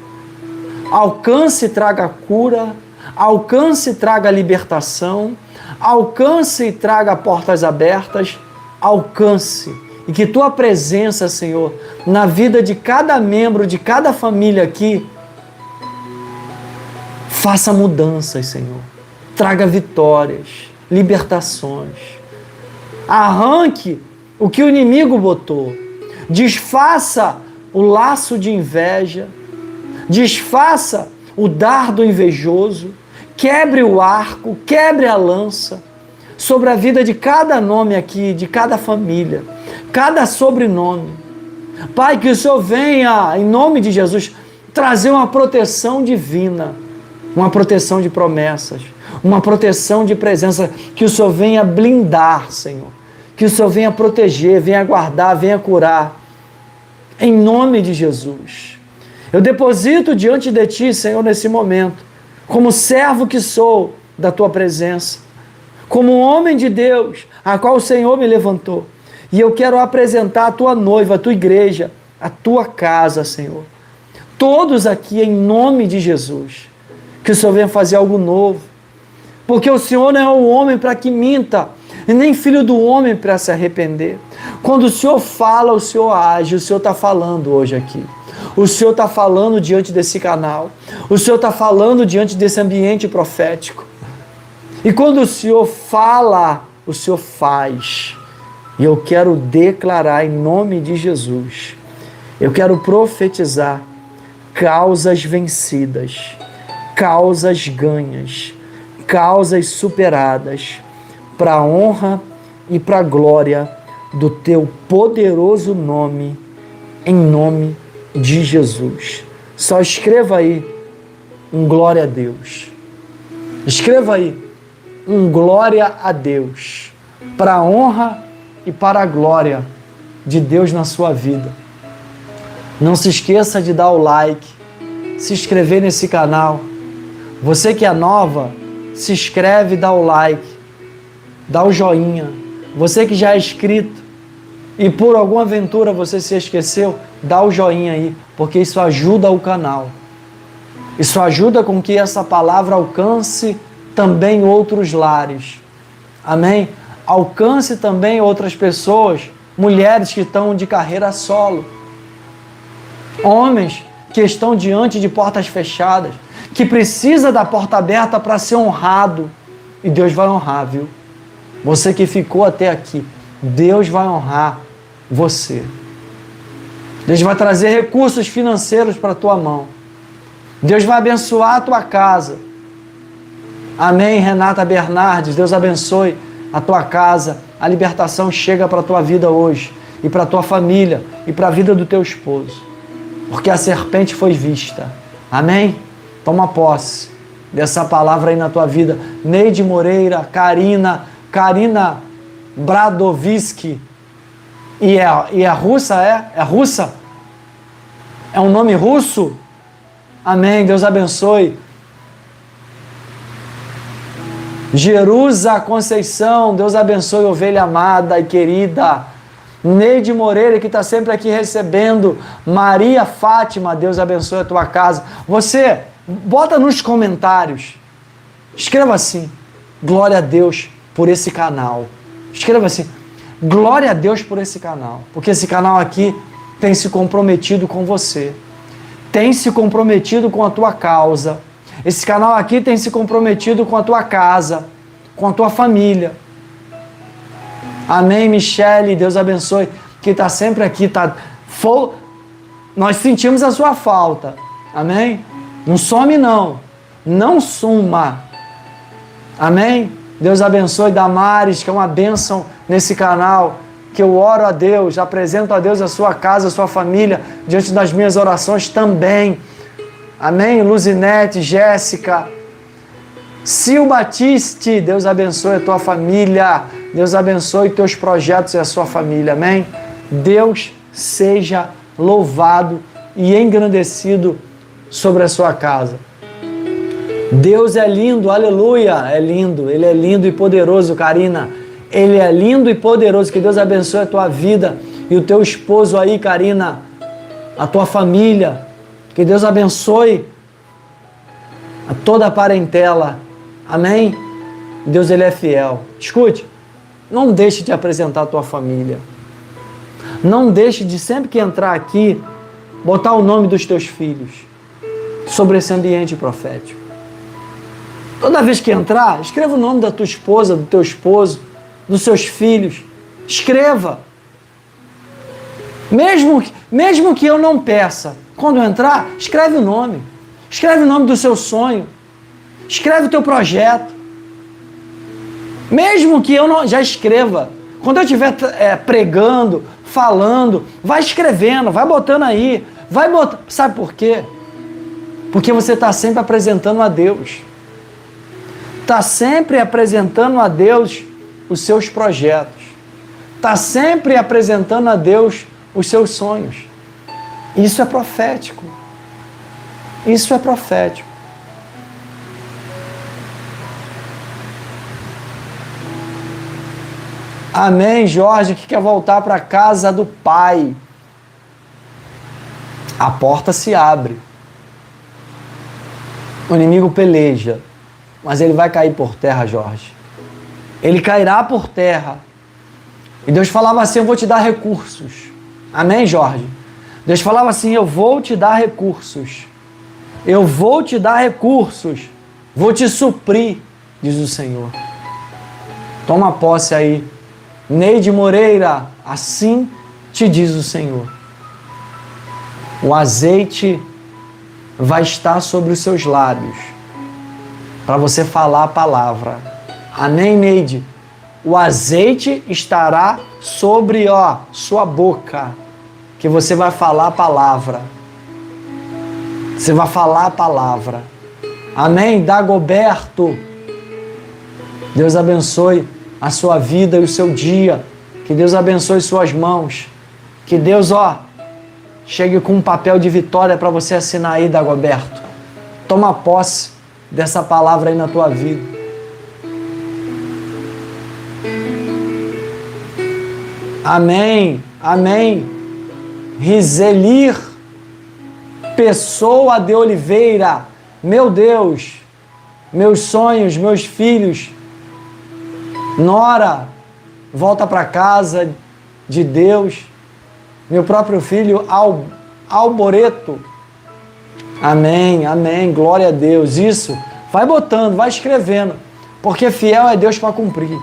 Alcance e traga cura, alcance e traga libertação, alcance e traga portas abertas, alcance. E que tua presença, Senhor, na vida de cada membro, de cada família aqui, faça mudanças, Senhor. Traga vitórias, libertações. Arranque o que o inimigo botou. Desfaça o laço de inveja. Desfaça o dardo invejoso. Quebre o arco, quebre a lança sobre a vida de cada nome aqui, de cada família, cada sobrenome. Pai, que o Senhor venha, em nome de Jesus, trazer uma proteção divina, uma proteção de promessas, uma proteção de presença, que o Senhor venha blindar, Senhor, que o Senhor venha proteger, venha guardar, venha curar, em nome de Jesus. Eu deposito diante de Ti, Senhor, nesse momento, como servo que sou da Tua presença, como homem de Deus, a qual o Senhor me levantou, e eu quero apresentar a Tua noiva, a Tua igreja, a Tua casa, Senhor. Todos aqui, em nome de Jesus, que o Senhor venha fazer algo novo, porque o Senhor não é o homem para que minta, e nem filho do homem para se arrepender. Quando o Senhor fala, o Senhor age, o Senhor está falando hoje aqui. O Senhor está falando diante desse canal, o Senhor está falando diante desse ambiente profético. E quando o Senhor fala, o Senhor faz. E eu quero declarar em nome de Jesus, eu quero profetizar causas vencidas, causas ganhas, causas superadas, para a honra e para a glória do Teu poderoso nome, em nome de Jesus. Só escreva aí um glória a Deus. Escreva aí um glória a Deus, para a honra e para a glória de Deus na sua vida. Não se esqueça de dar o like, se inscrever nesse canal. Você que é nova, se inscreve e dá o like, dá o joinha. Você que já é inscrito e por alguma aventura você se esqueceu, dá o joinha aí, porque isso ajuda o canal. Isso ajuda com que essa palavra alcance também outros lares. Amém? Alcance também outras pessoas, mulheres que estão de carreira solo, homens que estão diante de portas fechadas, que precisa da porta aberta para ser honrado, e Deus vai honrar, viu? Você que ficou até aqui, Deus vai honrar você. Deus vai trazer recursos financeiros para a tua mão. Deus vai abençoar a tua casa. Amém, Renata Bernardes, Deus abençoe a tua casa. A libertação chega para a tua vida hoje, e para a tua família, e para a vida do teu esposo, porque a serpente foi vista. Amém? Toma posse dessa palavra aí na tua vida. Neide Moreira, Karina Bradovski, e é russa, é? É russa? É um nome russo? Amém, Deus abençoe. Jerusa Conceição, Deus abençoe, ovelha amada e querida. Neide Moreira, que está sempre aqui recebendo. Maria Fátima, Deus abençoe a tua casa. Você, bota nos comentários, escreva assim: glória a Deus por esse canal. Escreva assim: glória a Deus por esse canal, porque esse canal aqui tem se comprometido com você, tem se comprometido com a tua causa. Esse canal aqui tem se comprometido com a tua casa, com a tua família. Amém, Michele, Deus abençoe, que está sempre aqui. Nós sentimos a sua falta. Amém? Não some não, não suma. Amém? Deus abençoe Damares, que é uma bênção nesse canal, que eu oro a Deus, apresento a Deus a sua casa, a sua família, diante das minhas orações também. Amém? Luzinete, Jéssica, Sil Batiste, Deus abençoe a tua família. Deus abençoe teus projetos e a sua família. Amém? Deus seja louvado e engrandecido sobre a sua casa. Deus é lindo, aleluia, é lindo. Ele é lindo e poderoso, Karina. Ele é lindo e poderoso. Que Deus abençoe a tua vida e o teu esposo aí, Karina, a tua família. Que Deus abençoe a toda a parentela. Amém? Deus, Ele é fiel. Escute, não deixe de apresentar a tua família. Não deixe de, sempre que entrar aqui, botar o nome dos teus filhos sobre esse ambiente profético. Toda vez que entrar, escreva o nome da tua esposa, do teu esposo, dos seus filhos. Escreva. Mesmo que eu não peça, quando eu entrar, escreve o nome. Escreve o nome do seu sonho. Escreve o teu projeto. Mesmo que eu não... Já escreva. Quando eu estiver pregando, falando, vai escrevendo, vai botando aí. Vai botando... Sabe por quê? Porque você está sempre apresentando a Deus. Está sempre apresentando a Deus os seus projetos. Está sempre apresentando a Deus os seus sonhos. Isso é profético. Isso é profético. Amém, Jorge, que quer voltar para a casa do Pai. A porta se abre. O inimigo peleja, mas ele vai cair por terra, Jorge. Ele cairá por terra. E Deus falava assim, eu vou te dar recursos. Amém, Jorge? Deus falava assim, eu vou te dar recursos. Eu vou te dar recursos. Vou te suprir, diz o Senhor. Toma posse aí. Neide Moreira, assim te diz o Senhor. O azeite vai estar sobre os seus lábios para você falar a palavra. Amém, Neide? O azeite estará sobre sua boca, que você vai falar a palavra. Você vai falar a palavra. Amém? Dagoberto, Deus abençoe a sua vida e o seu dia. Que Deus abençoe suas mãos. Que Deus, chegue com um papel de vitória para você assinar aí, Dagoberto. Toma posse dessa palavra aí na tua vida. Amém, amém. Rizelir Pessoa de Oliveira, meu Deus, meus sonhos, meus filhos. Nora, volta para casa de Deus. Meu próprio filho, Alboreto. Amém, amém, glória a Deus. Isso, vai botando, vai escrevendo, porque fiel é Deus para cumprir.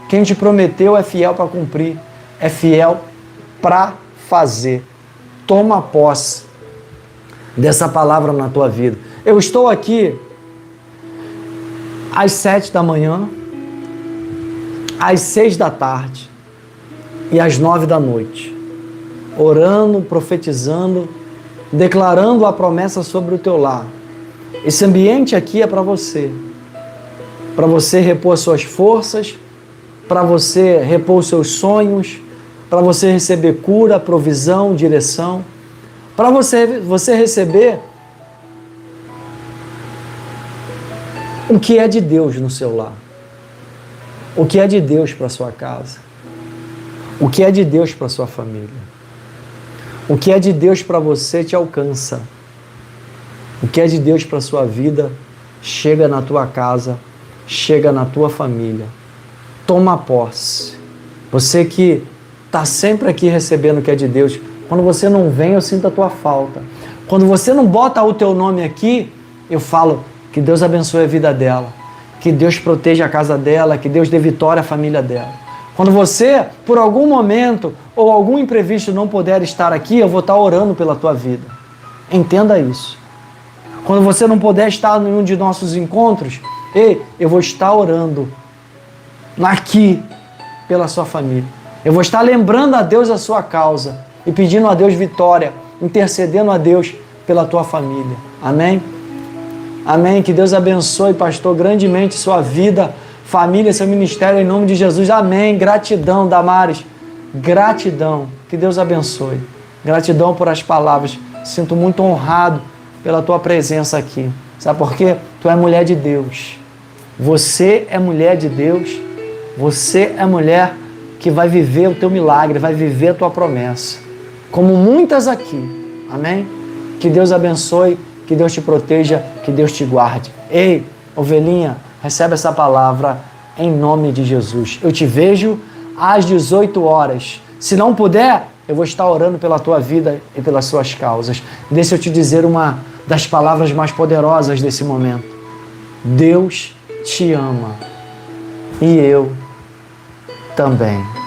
Quem te prometeu é fiel para cumprir, é fiel para fazer. Toma posse dessa palavra na tua vida. Eu estou aqui às 7 da manhã, às 6 da tarde e às 9 da noite, orando, profetizando, declarando a promessa sobre o teu lar. Esse ambiente aqui é para você repor suas forças, para você repor os seus sonhos, para você receber cura, provisão, direção, para você receber o que é de Deus no seu lar, o que é de Deus para sua casa, o que é de Deus para sua família, o que é de Deus para você te alcança, o que é de Deus para sua vida chega na tua casa, chega na tua família. Toma posse. Você que está sempre aqui recebendo o que é de Deus, quando você não vem, eu sinto a tua falta. Quando você não bota o teu nome aqui, eu falo que Deus abençoe a vida dela, que Deus proteja a casa dela, que Deus dê vitória à família dela. Quando você, por algum momento ou algum imprevisto não puder estar aqui, eu vou estar orando pela tua vida. Entenda isso. Quando você não puder estar em um de nossos encontros, eu vou estar orando aqui pela sua família. Eu vou estar lembrando a Deus a sua causa e pedindo a Deus vitória, intercedendo a Deus pela tua família. Amém? Amém. Que Deus abençoe, pastor, grandemente sua vida, família, seu ministério, em nome de Jesus. Amém. Gratidão, Damares. Gratidão. Que Deus abençoe. Gratidão por as palavras. Sinto muito honrado pela tua presença aqui. Sabe por quê? Tu é mulher de Deus. Você é mulher de Deus. Você é mulher que vai viver o teu milagre, vai viver a tua promessa. Como muitas aqui. Amém? Que Deus abençoe, que Deus te proteja, que Deus te guarde. Ei, ovelhinha, recebe essa palavra em nome de Jesus. Eu te vejo às 18 horas. Se não puder, eu vou estar orando pela tua vida e pelas suas causas. Deixa eu te dizer uma das palavras mais poderosas desse momento. Deus te ama. E eu também.